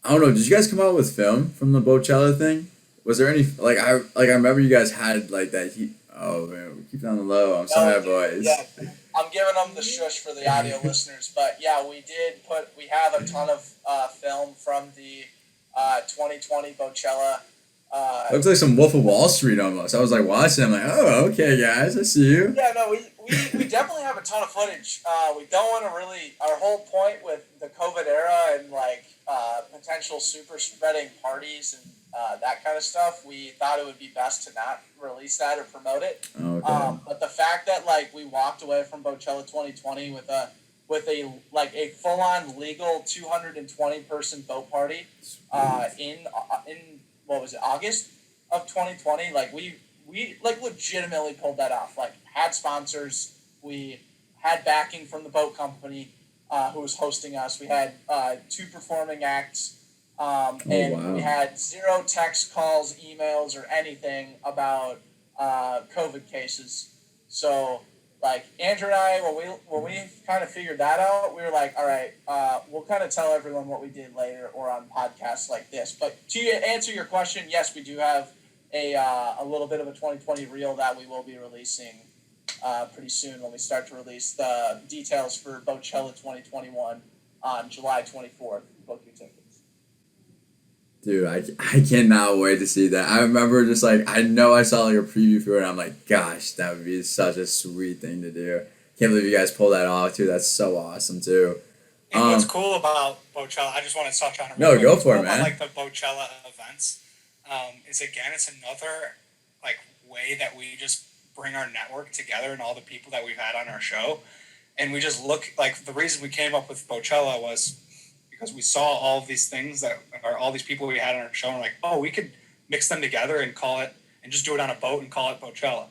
I don't know, did you guys come out with film from the Bochella thing? Was there any I remember you guys had like that heat. Oh man, we keep it on the low. I'm sorry, boys. Yeah, I'm giving them the shush for the audio listeners, but yeah, we have a ton of film from the 2020 Bochella Looks like some Wolf of Wall Street almost. I was like watching. I'm like, oh, okay, guys, I see you. Yeah, no, we definitely have a ton of footage. We don't want to really. Our whole point with the COVID era and like potential super spreading parties and that kind of stuff, we thought it would be best to not release that or promote it. Okay. But the fact that like we walked away from Bochella 2020 with a full on legal 220 person boat party in what was it, August of 2020, like we like legitimately pulled that off. Like had sponsors, we had backing from the boat company who was hosting us. We had 2 performing acts, and wow. we had 0 text calls, emails, or anything about COVID cases. So like Andrew and I, when we kind of figured that out, we were like, all right, we'll kind of tell everyone what we did later or on podcasts like this. But to answer your question, yes, we do have a little bit of a 2020 reel that we will be releasing pretty soon when we start to release the details for Bochella 2021 on July 24th. Book your tickets. Dude, I cannot wait to see that. I remember just like, I know I saw like a preview for it and I'm like, gosh, that would be such a sweet thing to do. Can't believe you guys pulled that off too. That's so awesome too. And what's cool about Bochella, I just want to touch on it. No, go for it, cool man. about, like the Bochella events is again, it's another like way that we just bring our network together and all the people that we've had on our show. And we just look like the reason we came up with Bochella was because we saw all of these things that are all these people we had on our show and like, oh, we could mix them together and call it and just do it on a boat and call it Bochella.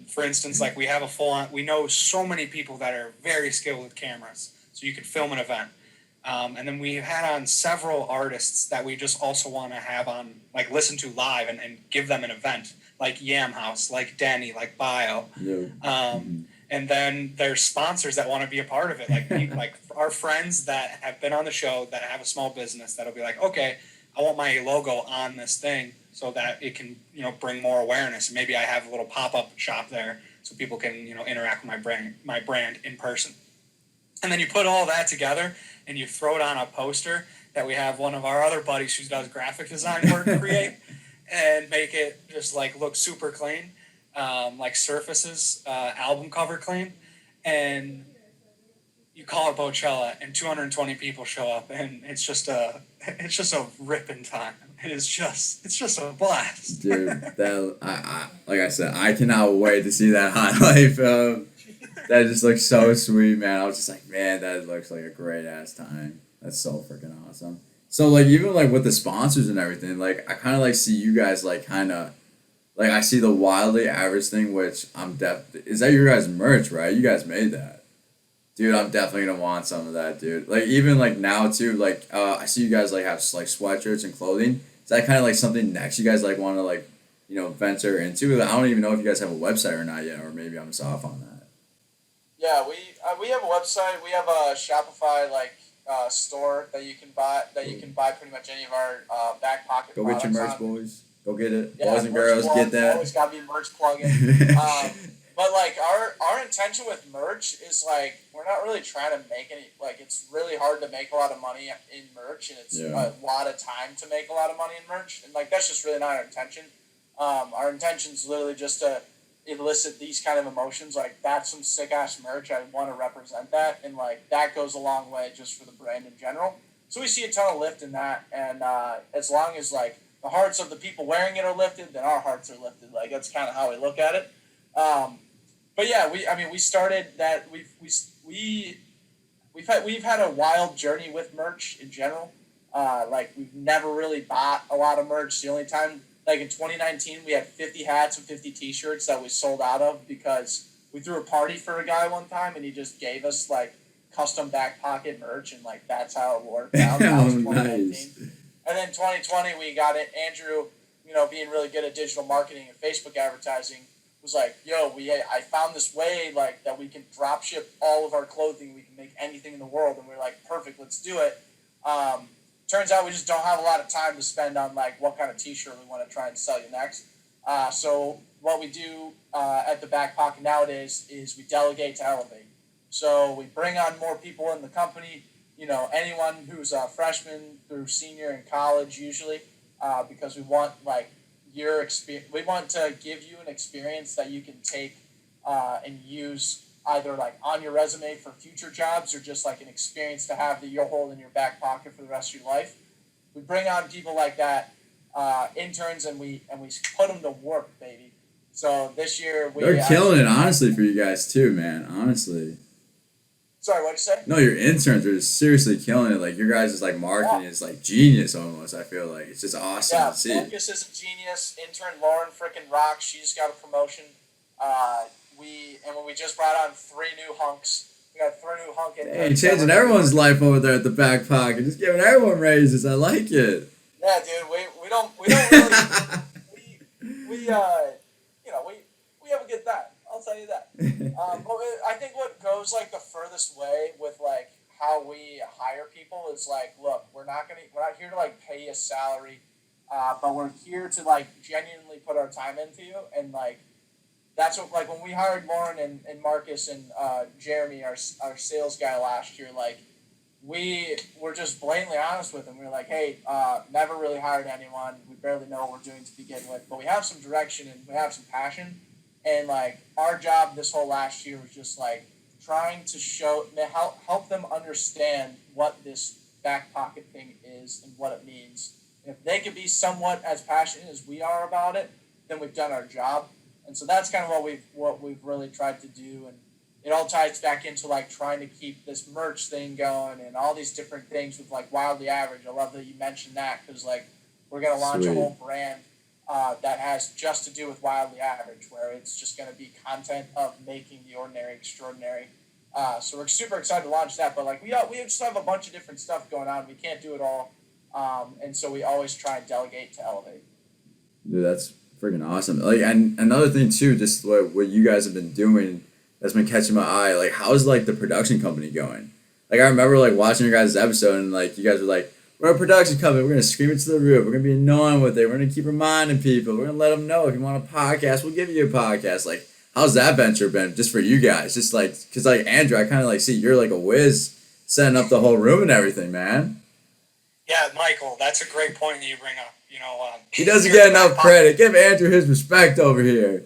For instance, like we have we know so many people that are very skilled with cameras, so you could film an event. And then we had on several artists that we just also want to have on, like listen to live and give them an event, like Yam House, like Denny, like Bio. Yeah. And then there's sponsors that want to be a part of it, like our friends that have been on the show that have a small business that'll be like, okay, I want my logo on this thing so that it can, bring more awareness. And maybe I have a little pop-up shop there so people can, interact with my brand in person. And then you put all that together and you throw it on a poster that we have one of our other buddies who does graphic design work create and make it just like look super clean. Like Surface's album cover clean, and you call it Bochella, and 220 people show up, and it's just a ripping time. It's just a blast, dude. That I like I said, I cannot wait to see that highlight film. That just looks so sweet, man. I was just like, man, that looks like a great ass time. That's so freaking awesome. So like even like with the sponsors and everything, like I kind of like see you guys like kind of. Like, I see the Wildly Average thing, which is that your guys' merch, right? You guys made that. Dude, I'm definitely going to want some of that, dude. Like, even, like, now, too, like, I see you guys, like, have, like, sweatshirts and clothing. Is that kind of, like, something next you guys, like, want to, like, venture into? I don't even know if you guys have a website or not yet, or maybe I'm just off on that. Yeah, we have a website. We have a Shopify, store that you can buy pretty much any of our Backpocket products. Go get your merch, boys. Go get it. Yeah, boys and girls, get that. Always gotta be merch plugging. But like our intention with merch is like we're not really trying to make any it's really hard to make a lot of money in merch and it's a lot of time to make a lot of money in merch and like that's just really not our intention. Our intention is literally just to elicit these kind of emotions like that's some sick ass merch. I want to represent that and like that goes a long way just for the brand in general. So we see a ton of lift in that and as long as like the hearts of the people wearing it are lifted, then our hearts are lifted. Like that's kind of how we look at it. But yeah, we started that. We've had a wild journey with merch in general. Like we've never really bought a lot of merch. The only time, like in 2019, we had 50 hats and 50 T-shirts that we sold out of because we threw a party for a guy one time and he just gave us like custom Backpocket merch and like that's how it worked out. That was 2019. Nice. And then 2020, we got it. Andrew, being really good at digital marketing and Facebook advertising, was like, yo, I found this way like that we can drop ship all of our clothing. We can make anything in the world. And we're like, perfect, let's do it. Turns out we just don't have a lot of time to spend on like what kind of T-shirt we want to try and sell you next. So what we do at the Backpocket nowadays is we delegate to elevate. So we bring on more people in the company. Anyone who's a freshman through senior in college usually, because we want like your experience. We want to give you an experience that you can take and use either like on your resume for future jobs or just like an experience to have that you'll hold in your back pocket for the rest of your life. We bring on people like that, interns, and we put them to work, baby. So this year they're killing it, honestly, for you guys too, man. Honestly. Sorry, what'd you say? No, your interns are seriously killing it. Like your guys' like marketing is like genius almost. I feel like it's just awesome to see. Focus is a genius. Intern Lauren freaking rocks. She just got a promotion. When we just brought on 3 new hunks. We got 3 new hunk interns. Hey, changing everyone's life over there at the Back Pocket. Just giving everyone raises. I like it. Yeah, dude. We don't really we have a good time. I'll tell you that. But I think what goes like the furthest way with like how we hire people is like, look, we're not here to like pay you a salary, but we're here to like genuinely put our time into you, and like that's what, like when we hired Lauren and Marcus and Jeremy, our sales guy last year, like we were just blatantly honest with them. We were like, hey, never really hired anyone. We barely know what we're doing to begin with, but we have some direction and we have some passion. And like our job this whole last year was just like trying to help them understand what this back pocket thing is and what it means. And if they could be somewhat as passionate as we are about it, then we've done our job. And so that's kind of what we've really tried to do. And it all ties back into like trying to keep this merch thing going and all these different things with like Wildly Average. I love that you mentioned that, because like we're gonna launch a whole brand that has just to do with Wildly Average, where it's just going to be content of making the ordinary extraordinary. So we're super excited to launch that, but like we just have a bunch of different stuff going on. We can't do it all, and so we always try and delegate to elevate. Dude, that's freaking awesome. Like, and another thing too, just what you guys have been doing that's been catching my eye. Like, how's like the production company going? Like, I remember like watching your guys' episode, and like you guys were like, we're a production company. We're going to scream it to the roof. We're going to be annoying with it. We're going to keep reminding people. We're going to let them know if you want a podcast, we'll give you a podcast. Like, how's that venture been just for you guys? Just like, because like Andrew, I kind of like see you're like a whiz setting up the whole room and everything, man. Yeah, Michael, that's a great point that you bring up. He doesn't get enough credit. Give Andrew his respect over here.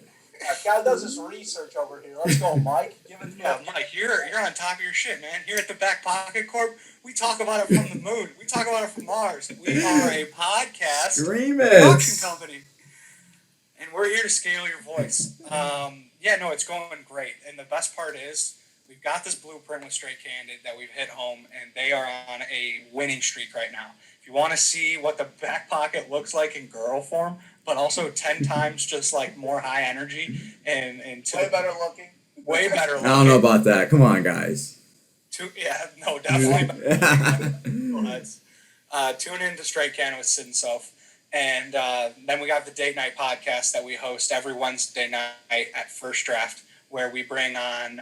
Guy does his research over here. Let's go, Mike. Give it to me. Mike, you're on top of your shit, man. Here at the Backpocket Corp, we talk about it from the moon. We talk about it from Mars. We are a podcast production company, and we're here to scale your voice. It's going great, and the best part is we've got this blueprint with Straight Candid that we've hit home, and they are on a winning streak right now. If you want to see what the Back Pocket looks like in girl form, but also 10 times just like more high energy and way better looking. Way better looking. I don't know about that. Come on, guys. Definitely. Tune in to Straight Candid with Sid and Soph. And then we got the Date Night podcast that we host every Wednesday night at First Draft, where we bring on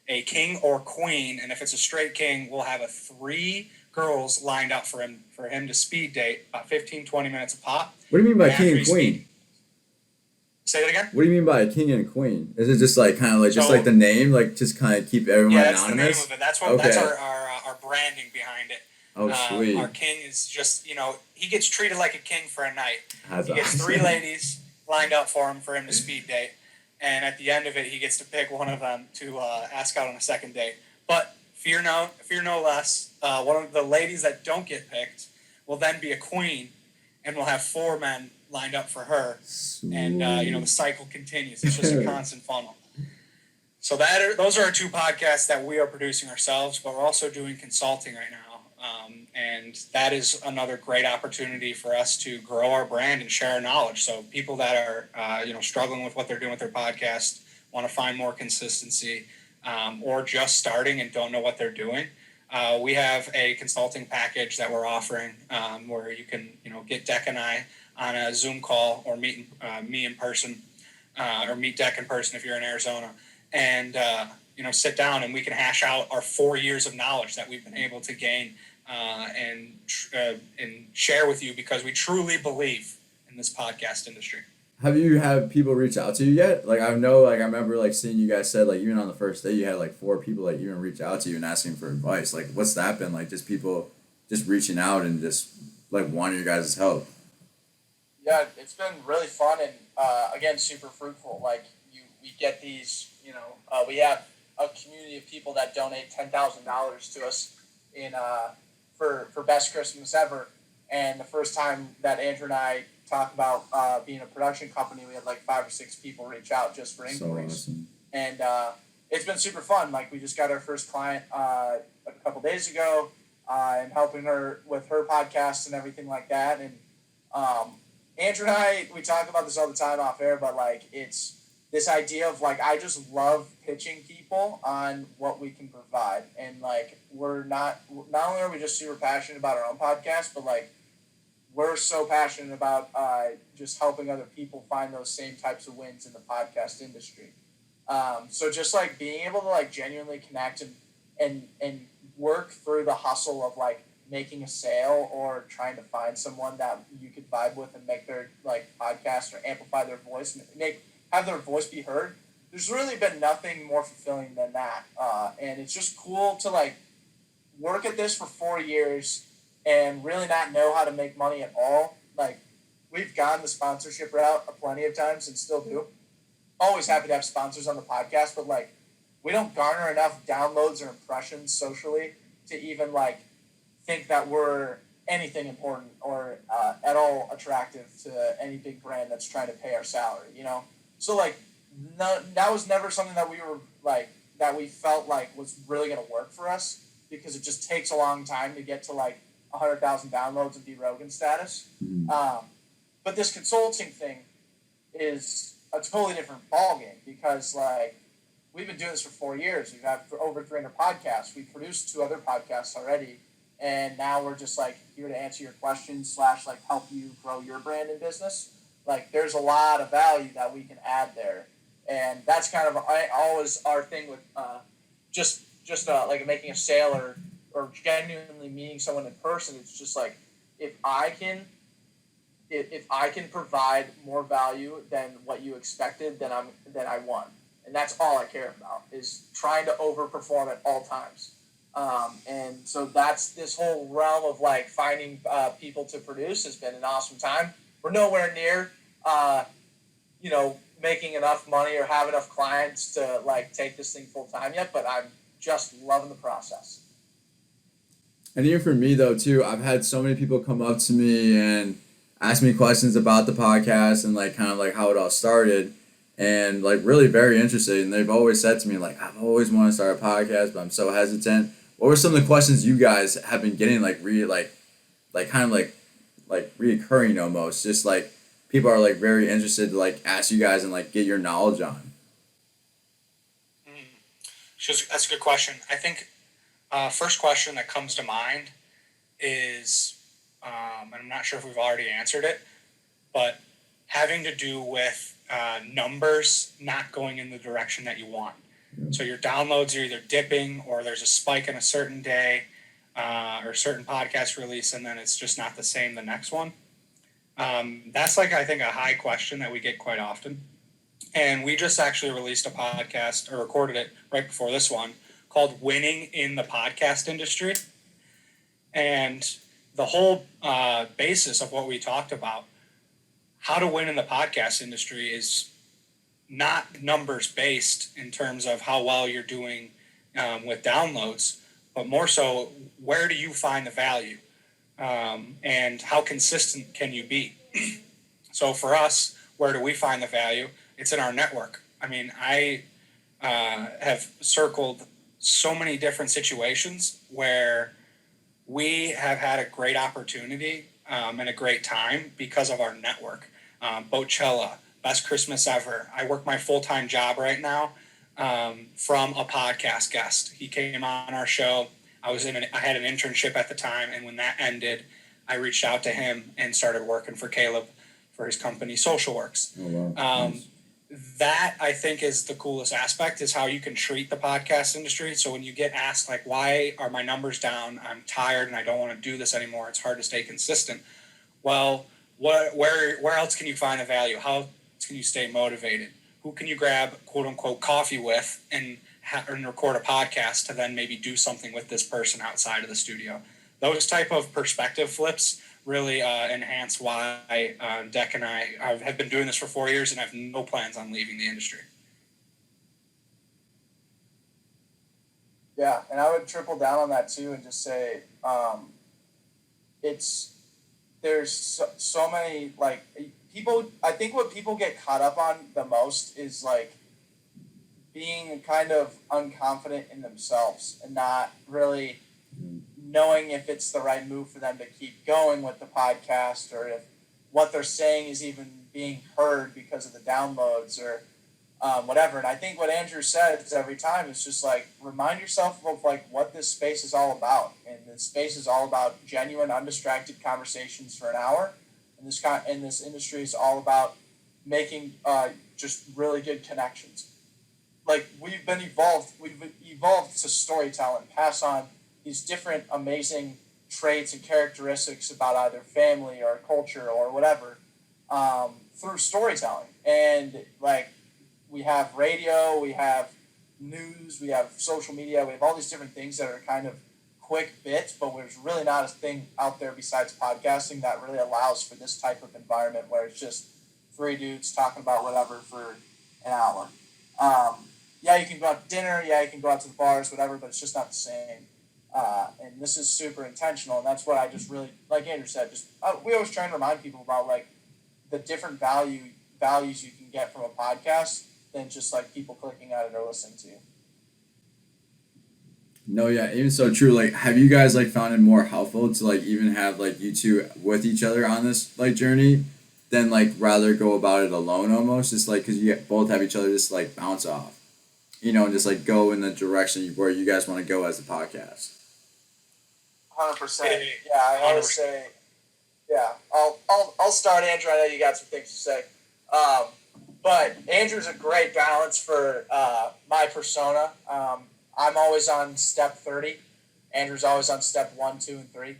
a king or queen. And if it's a straight king, we'll have 3 girls lined up for him to speed date, about 15, 20 minutes a pop. What do you mean by king and queen? Say that again? What do you mean by a king and a queen? Is it just like kind of like just like the name, like just kind of keep everyone anonymous? Yeah, that's the name of it. That's our branding behind it. Oh, sweet. Our king is just, he gets treated like a king for a night. That's he gets awesome. 3 ladies lined up for him to speed date, and at the end of it, he gets to pick one of them to ask out on a second date. But fear no less, one of the ladies that don't get picked will then be a queen, and we'll have 4 men lined up for her. Sweet. And the cycle continues. It's just a constant funnel. So those are our 2 podcasts that we are producing ourselves, but we're also doing consulting right now. And that is another great opportunity for us to grow our brand and share our knowledge. So people that are struggling with what they're doing with their podcast, want to find more consistency, or just starting and don't know what they're doing, we have a consulting package that we're offering, where you can get Deck and I on a Zoom call, or meet me in person, or meet Deck in person if you're in Arizona, and sit down and we can hash out our 4 years of knowledge that we've been able to gain and share with you, because we truly believe in this podcast industry. Have you had people reach out to you yet? Like, I remember like seeing you guys said like even on the first day you had like 4 people like even reach out to you and asking for advice. Like, what's that been like? Just people just reaching out and just like wanting your guys' help. Yeah, it's been really fun and again super fruitful. Like we get these, we have a community of people that donate $10,000 to us in for best Christmas ever. And the first time that Andrew and I talked about being a production company, we had like 5 or 6 people reach out just for inquiries. So awesome. And it's been super fun. Like we just got our first client a couple days ago, and helping her with her podcast and everything like that. And Andrew and I, we talk about this all the time off air, but like it's this idea of like I just love pitching people on what we can provide, and like we're not only are we just super passionate about our own podcast, but like we're so passionate about just helping other people find those same types of wins in the podcast industry. So just like being able to like genuinely connect and work through the hustle of like making a sale or trying to find someone that you could vibe with and make their like podcast or amplify their voice and have their voice be heard. There's really been nothing more fulfilling than that. And it's just cool to like work at this for 4 years and really not know how to make money at all. Like we've gone the sponsorship route plenty of times and still do. Always happy to have sponsors on the podcast, but like we don't garner enough downloads or impressions socially to even like think that we're anything important or at all attractive to any big brand that's trying to pay our salary, So like no, that was never something that we were like that we felt like was really going to work for us, because it just takes a long time to get to like 100,000 downloads and be Rogan status. Mm-hmm. But this consulting thing is a totally different ballgame, because like we've been doing this for 4 years. We've had over 300 podcasts. We produced 2 other podcasts already. And now we're just like here to answer your questions / like help you grow your brand and business. Like there's a lot of value that we can add there. And that's kind of always our thing with just like making a sale or genuinely meeting someone in person. It's just like if I can provide more value than what you expected, then I won. And that's all I care about, is trying to overperform at all times. And so that's this whole realm of like finding people to produce has been an awesome time. We're nowhere near, making enough money or have enough clients to like take this thing full time yet, but I'm just loving the process. And even for me though too, I've had so many people come up to me and ask me questions about the podcast and like kind of like how it all started, and like really very interested. And they've always said to me like, I've always wanted to start a podcast, but I'm so hesitant. What were some of the questions you guys have been getting like reoccurring almost? Just like people are like very interested to like ask you guys and like get your knowledge on. That's a good question. I think first question that comes to mind is, and I'm not sure if we've already answered it, but having to do with numbers not going in the direction that you want. So your downloads are either dipping or there's a spike in a certain day or a certain podcast release, and then it's just not the same the next one. That's like, I think, a high question that we get quite often. And we just actually released a podcast or recorded it right before this one called Winning in the Podcast Industry. And the whole basis of what we talked about, how to win in the podcast industry, is not numbers based in terms of how well you're doing with downloads, but more so, where do you find the value and how consistent can you be? So for us, where do we find the value? It's in our network. I mean, I have circled so many different situations where we have had a great opportunity and a great time because of our network. Boatchella, best Christmas ever. I work my full-time job right now from a podcast guest. He came on our show. I had an internship at the time, and when that ended, I reached out to him and started working for Caleb for his company, Social Works. Oh, wow. Nice. That, I think, is the coolest aspect, is how you can treat the podcast industry. So when you get asked, like, why are my numbers down? I'm tired and I don't want to do this anymore. It's hard to stay consistent. Well, where else can you find the value? How else can you stay motivated? Who can you grab, quote unquote, coffee with and record a podcast to then maybe do something with this person outside of the studio? Those type of perspective flips really enhanced why Deck and I have been doing this for 4 years and have no plans on leaving the industry. Yeah, and I would triple down on that too and just say there's so many, like, people. I think what people get caught up on the most is like being kind of unconfident in themselves and not really knowing if it's the right move for them to keep going with the podcast, or if what they're saying is even being heard because of the downloads, or whatever. And I think what Andrew says every time is just like, remind yourself of like what this space is all about. And this space is all about genuine, undistracted conversations for an hour. And this industry is all about making just really good connections. Like we've evolved to storytell and pass on these different amazing traits and characteristics about either family or culture or whatever through storytelling. And like, we have radio, we have news, we have social media, we have all these different things that are kind of quick bits, but there's really not a thing out there besides podcasting that really allows for this type of environment where it's just three dudes talking about whatever for an hour. Yeah, you can go out to dinner, yeah, you can go out to the bars, whatever, but it's just not the same. And this is super intentional, and that's what I just really, like Andrew said, we always try and remind people about like the different values you can get from a podcast than just like people clicking on it or listening to you. No, yeah, even so true. Like, have you guys like found it more helpful to like even have like you two with each other on this like journey than like rather go about it alone almost? Just like because you both have each other just like bounce off, and just like go in the direction where you guys want to go as a podcast. 100%. Yeah, I always say. Yeah, I'll start, Andrew. I know you got some things to say. But Andrew's a great balance for my persona. I'm always on step 30. Andrew's always on step 1, 2, and 3.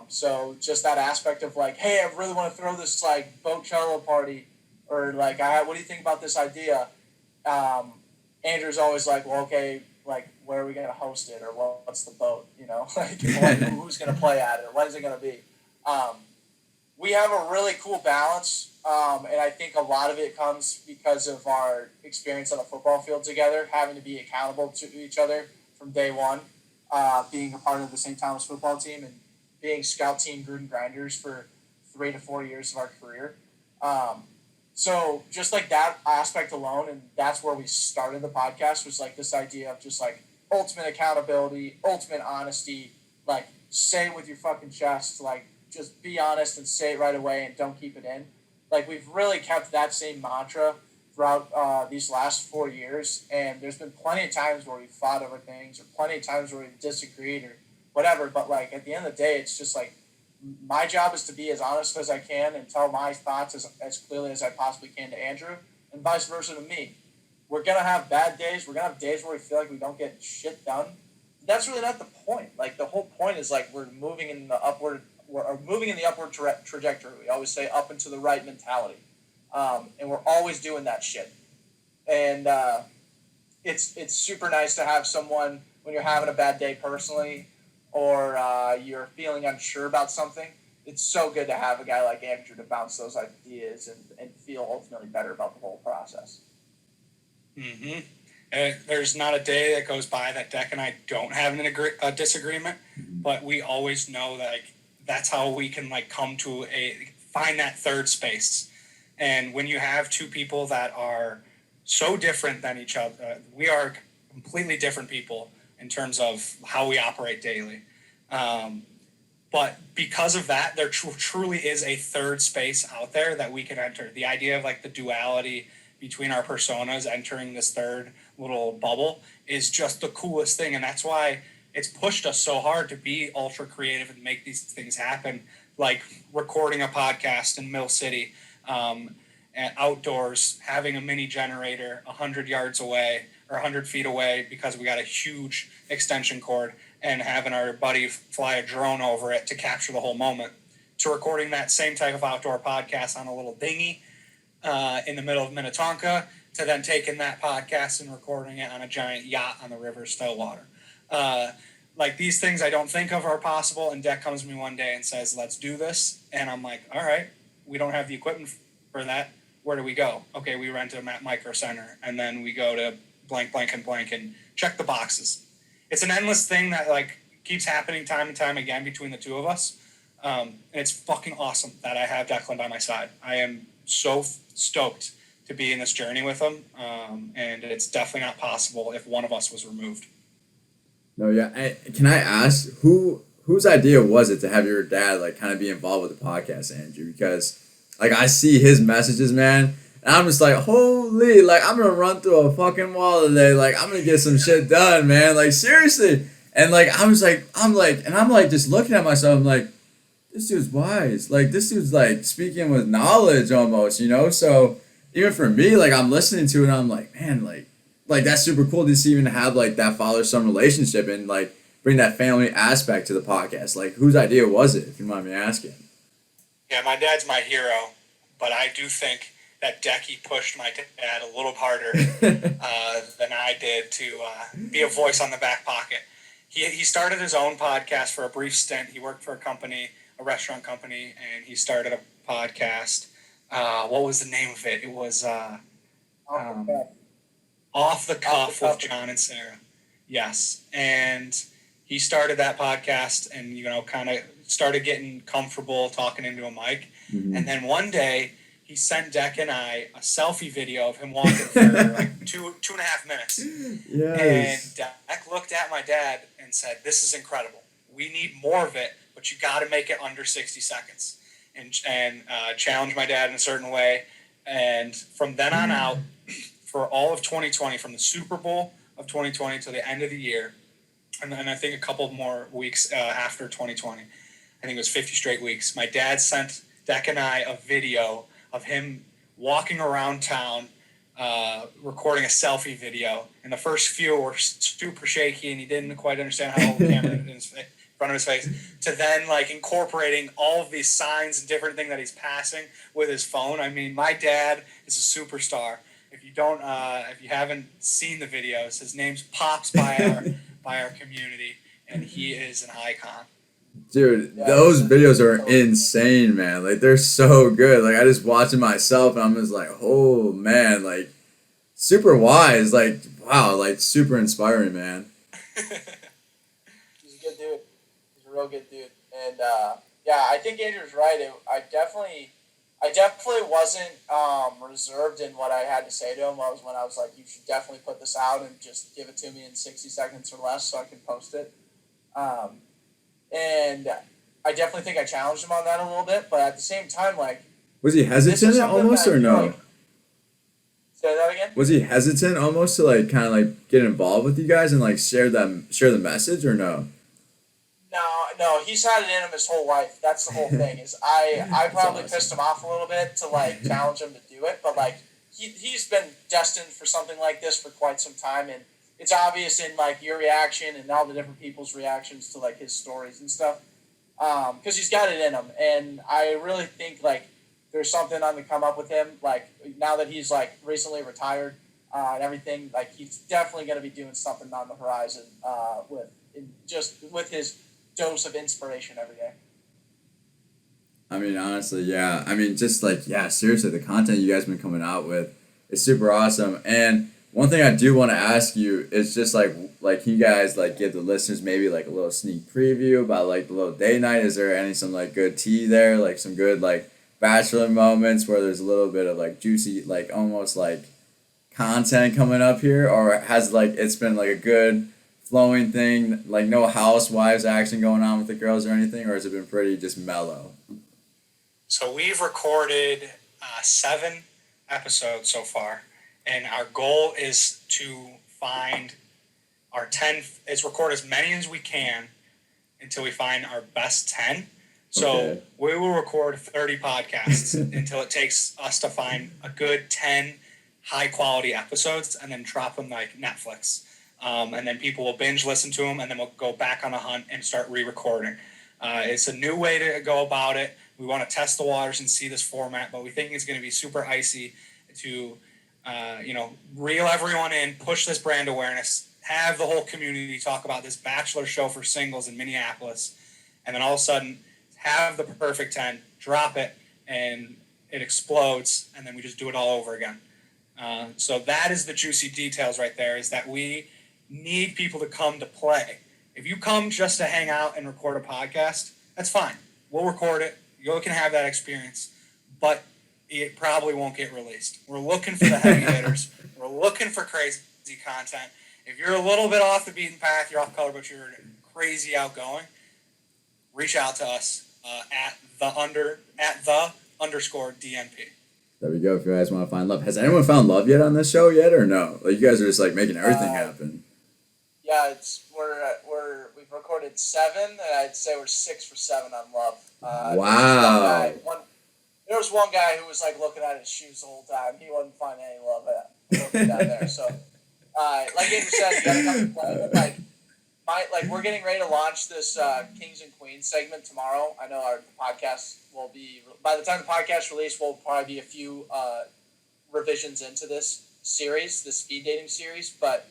So just that aspect of like, hey, I really want to throw this like Bocello party, or like, what do you think about this idea? Andrew's always like, well, okay, like, where are we going to host it, or what's the boat? Like who's going to play at it, or when is it going to be? We have a really cool balance. And I think a lot of it comes because of our experience on the football field together, having to be accountable to each other from day one, being a part of the St. Thomas football team and being scout team Gruden Grinders for 3 to 4 years of our career. So just like that aspect alone, and that's where we started the podcast, was like this idea of just like ultimate accountability, ultimate honesty, like say it with your fucking chest, like just be honest and say it right away and don't keep it in. Like, we've really kept that same mantra throughout these last 4 years, and there's been plenty of times where we've fought over things, or plenty of times where we've disagreed, or whatever, but, like, at the end of the day, it's just, like, my job is to be as honest as I can and tell my thoughts as clearly as I possibly can to Andrew, and vice versa to me. We're going to have bad days. We're going to have days where we feel like we don't get shit done. That's really not the point. Like, the whole point is, like, we're moving in the upward trajectory. We always say up and to the right mentality. And we're always doing that shit. And it's super nice to have someone when you're having a bad day personally, or you're feeling unsure about something. It's so good to have a guy like Andrew to bounce those ideas and feel ultimately better about the whole process. Mm-hmm. And there's not a day that goes by that Deck and I don't have a disagreement, but we always know that like, that's how we can like come to find that third space. And when you have two people that are so different than each other, we are completely different people in terms of how we operate daily. But because of that, there truly is a third space out there that we can enter. The idea of like the duality between our personas entering this third little bubble is just the coolest thing. And that's why it's pushed us so hard to be ultra creative and make these things happen, like recording a podcast in Mill City, and outdoors, having a mini generator 100 yards away or 100 feet away because we got a huge extension cord, and having our buddy fly a drone over it to capture the whole moment, to recording that same type of outdoor podcast on a little dinghy in the middle of Minnetonka, to then taking that podcast and recording it on a giant yacht on the river Stillwater. like these things I don't think of are possible, and Deck comes to me one day and says, let's do this. And I'm like, all right, we don't have the equipment for that. Where do we go? Okay, we rent a Micro Center, and then we go to blank, blank, and blank and check the boxes. It's an endless thing that like keeps happening time and time again between the two of us. And it's fucking awesome that I have Declan by my side. I am so stoked to be in this journey with him. And it's definitely not possible if one of us was removed. No, yeah. Can I ask whose idea was it to have your dad like kind of be involved with the podcast, Andrew? Because like I see his messages, man, and I'm just like, holy, like I'm gonna run through a fucking wall today. Like I'm gonna get some shit done, man. Like seriously. And like I'm just looking at myself. I'm like, this dude's wise. Like this dude's like speaking with knowledge almost, you know. So even for me, like I'm listening to it, and I'm like, man, like that's super cool to even have like that father-son relationship and like bring that family aspect to the podcast. Like whose idea was it, if you mind me asking? Yeah, my dad's my hero, but I do think that Decky pushed my dad a little harder than I did to be a voice on the Back Pocket. He started his own podcast for a brief stint. He worked for a restaurant company, and he started a podcast. What was the name of it? It was Off the Cuff with John and Sarah. Yes, and he started that podcast and, you know, kind of started getting comfortable talking into a mic. Mm-hmm. And then one day he sent Deck and I a selfie video of him walking for like 2.5 minutes. Yes. And Deck looked at my dad and said, this is incredible. We need more of it, but you got to make it under 60 seconds. And challenge my dad in a certain way. And from then on out, for all of 2020, from the Super Bowl of 2020 to the end of the year, and then I think a couple more weeks after 2020, I think it was 50 straight weeks, my dad sent Deck and I a video of him walking around town, recording a selfie video. And the first few were super shaky, and he didn't quite understand how to hold the camera in front of his face, to then like incorporating all of these signs and different things that he's passing with his phone. I mean, my dad is a superstar. If you haven't seen the videos, his name's Pops by our community, and he is an icon. Dude, those videos are insane, man. Like they're so good. Like I just watch them myself, and I'm just like, oh man, like super wise. Like wow, like super inspiring, man. He's a good dude. He's a real good dude, and yeah, I think Andrew's right. I definitely wasn't reserved in what I had to say to him. When I was like, you should definitely put this out and just give it to me in 60 seconds or less so I can post it. And I definitely think I challenged him on that a little bit, but at the same time, like... Was he hesitant almost or no? Like, say that again? Was he hesitant almost to like kind of like get involved with you guys and like share the message or no? No, he's had it in him his whole life. That's the whole thing. Is I probably pissed him off a little bit to like challenge him to do it, but like he's been destined for something like this for quite some time, and it's obvious in like your reaction and all the different people's reactions to like his stories and stuff, because he's got it in him, and I really think like there's something on the come up with him. Like now that he's like recently retired and everything, like he's definitely going to be doing something on the horizon with his dose of inspiration every day. I mean, honestly, yeah. I mean, just like, yeah, seriously, the content you guys have been coming out with is super awesome. And one thing I do want to ask you is just like you guys like give the listeners maybe like a little sneak preview about like the little day night. Is there some like good tea there, like some good like bachelor moments where there's a little bit of like juicy, like almost like content coming up here, or has like it's been like a good flowing thing, like no housewives action going on with the girls or anything, or has it been pretty just mellow? So we've recorded 7 episodes so far, and our goal is to find our 10, is record as many as we can until we find our best 10. So we will record 30 podcasts until it takes us to find a good 10 high quality episodes and then drop them like Netflix. And then people will binge listen to them, and then we'll go back on a hunt and start re-recording. It's a new way to go about it. We want to test the waters and see this format, but we think it's going to be super icy to, reel everyone in, push this brand awareness, have the whole community talk about this bachelor show for singles in Minneapolis, and then all of a sudden have the perfect 10, drop it, and it explodes, and then we just do it all over again. So that is the juicy details right there, is that we need people to come to play. If you come just to hang out and record a podcast, that's fine. We'll record it. You can have that experience, but it probably won't get released. We're looking for the heavy hitters. We're looking for crazy content. If you're a little bit off the beaten path, you're off color, but you're crazy outgoing, reach out to us at the _DNP. There we go. If you guys want to find love, has anyone found love yet on this show yet, or no? Like, you guys are just like making everything happen. Yeah, we've recorded 7, and I'd say we're 6 for 7 on love. Wow. There was one guy who was like looking at his shoes the whole time. He wasn't finding any love down there. So, like Andrew said, you gotta come and play. We're getting ready to launch this Kings and Queens segment tomorrow. I know our podcast will be, by the time the podcast release, will probably be a few revisions into this series, this speed dating series. But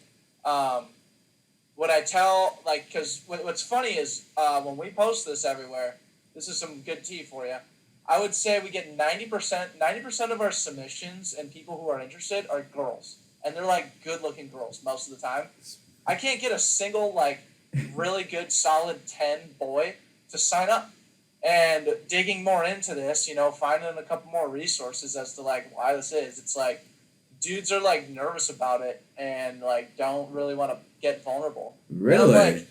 what I tell, because what's funny is when we post this everywhere, this is some good tea for you. I would say we get 90% of our submissions and people who are interested are girls. And they're like good-looking girls most of the time. I can't get a single really good solid 10 boy to sign up. And digging more into this, finding a couple more resources as to why this is. It's dudes are nervous about it and don't really want to get vulnerable. Really?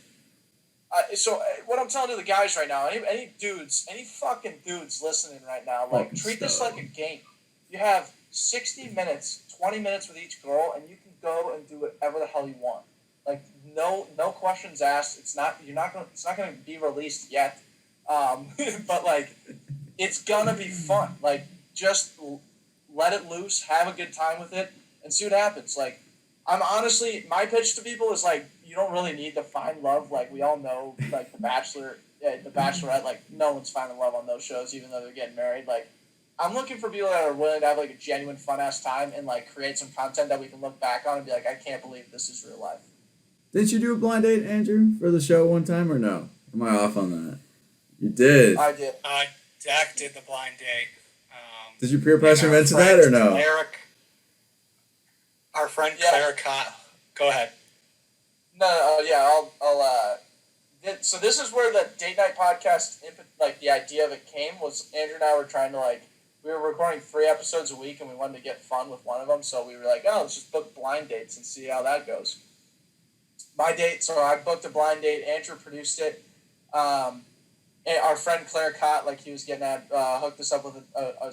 So what I'm telling to the guys right now, any fucking dudes listening right now, treat this like a game. You have 60 minutes, 20 minutes with each girl, and you can go and do whatever the hell you want. No questions asked. It's not gonna be released yet. But it's gonna be fun. Just let it loose, have a good time with it, and see what happens. I'm honestly, my pitch to people is you don't really need to find love. We all know, The Bachelor, The Bachelorette, no one's finding love on those shows, even though they're getting married. I'm looking for people that are willing to have a genuine fun ass time and create some content that we can look back on and be I can't believe this is real life. Didn't you do a blind date, Andrew, for the show one time, or no? Am I off on that? You did. I did. Dak did the blind date. Did you peer pressure him into that or no? Our friend Claire Cott. Go ahead. So this is where the date night podcast, the idea of it came, was Andrew and I were trying to we were recording 3 episodes a week and we wanted to get fun with one of them, so we were let's just book blind dates and see how that goes. So I booked a blind date. Andrew produced it. And our friend Claire Cott, he was getting at, hooked us up with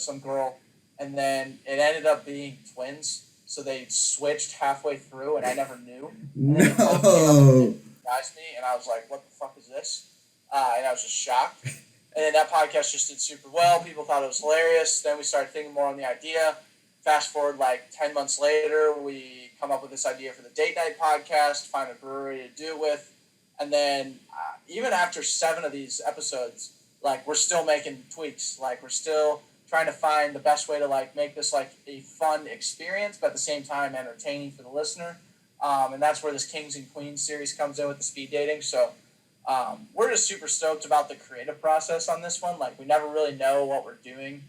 some girl, and then it ended up being twins. So they switched halfway through, and I never knew. And then No. Surprised me, and I was like, "What the fuck is this?" And I was just shocked. And then that podcast just did super well. People thought it was hilarious. Then we started thinking more on the idea. Fast forward 10 months later, we come up with this idea for the date night podcast, find a brewery to do it with. And then even after 7 of these episodes, we're still making tweaks. We're still trying to find the best way to make this a fun experience, but at the same time entertaining for the listener. And that's where this Kings and Queens series comes in with the speed dating. So we're just super stoked about the creative process on this one. We never really know what we're doing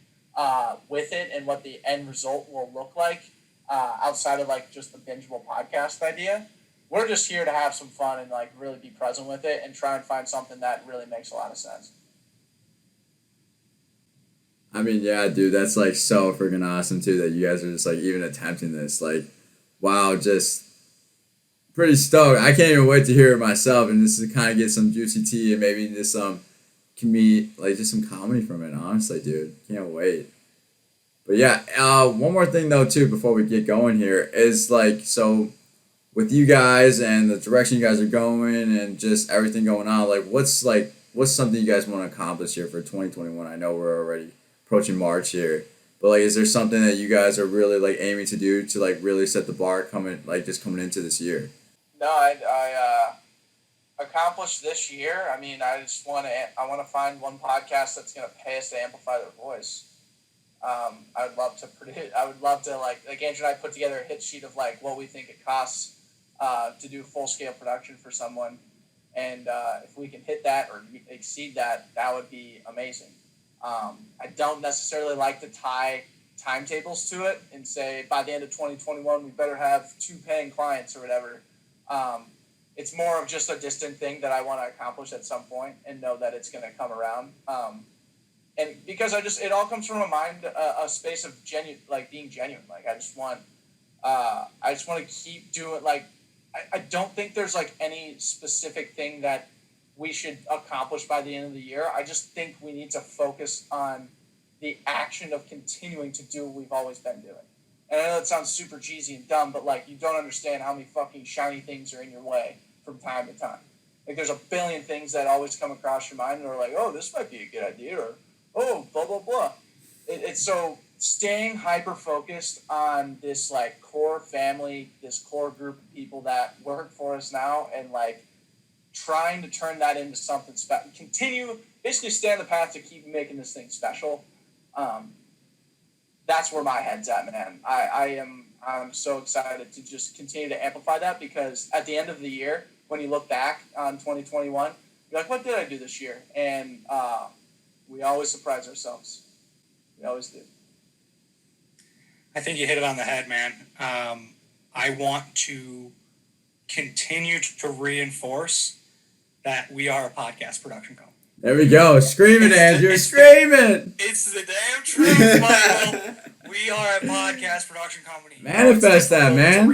with it and what the end result will look like outside of just the bingeable podcast idea. We're just here to have some fun and really be present with it and try and find something that really makes a lot of sense. I mean, yeah, dude, that's so freaking awesome too that you guys are just even attempting this. Wow, just pretty stoked. I can't even wait to hear it myself, and this is to kind of get some juicy tea and maybe just some just some comedy from it. Honestly, dude, can't wait. But yeah, one more thing though too before we get going here is so with you guys and the direction you guys are going and just everything going on, what's something you guys want to accomplish here for 2021? I know we're already approaching March here, but is there something that you guys are really aiming to do to really set the bar coming into this year? No, I accomplished this year. I mean, I want to find one podcast that's going to pay us to amplify their voice. I would love to Andrew and I put together a hit sheet of what we think it costs to do full scale production for someone. And if we can hit that or exceed that, that would be amazing. I don't necessarily like to tie timetables to it and say by the end of 2021 we better have 2 paying clients or whatever. It's more of just a distant thing that I want to accomplish at some point and know that it's going to come around. And because it all comes from a space of being genuine. Like I just want to keep doing, like, I don't think there's like any specific thing that we should accomplish by the end of the year. I just think we need to focus on the action of continuing to do what we've always been doing. And I know it sounds super cheesy and dumb, but like you don't understand how many fucking shiny things are in your way from time to time. Like there's a billion things that always come across your mind and are like, oh, this might be a good idea, or oh, blah, blah, blah. It's so staying hyper-focused on this like core family, this core group of people that work for us now, and like trying to turn that into something special. Basically stay on the path to keep making this thing special. That's where my head's at, man. I'm so excited to just continue to amplify that, because at the end of the year, when you look back on 2021, you're like, what did I do this year? And we always surprise ourselves. We always do. I think you hit it on the head, man. I want to continue to reinforce that we are a podcast production company. There we go. Scream it, Andrew. Scream it. It's the damn truth, Michael. We are a podcast production company. Manifest that, man.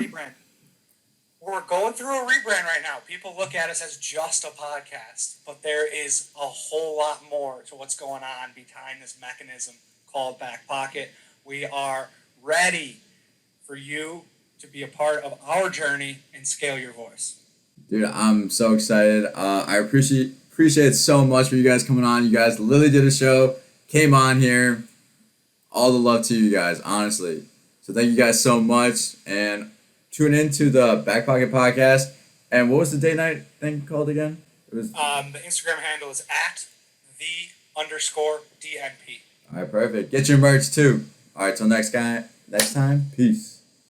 We're going through a rebrand right now. People look at us as just a podcast, but there is a whole lot more to what's going on behind this mechanism called Backpocket. We are ready for you to be a part of our journey and scale your voice. Dude, I'm so excited. I appreciate it so much for you guys coming on. You guys literally did a show, came on here. All the love to you guys, honestly. So thank you guys so much. And tune into the Backpocket Podcast. And what was the day night thing called again? It was the Instagram handle is @the_DNP. All right, perfect. Get your merch too. All right, till next time. Peace.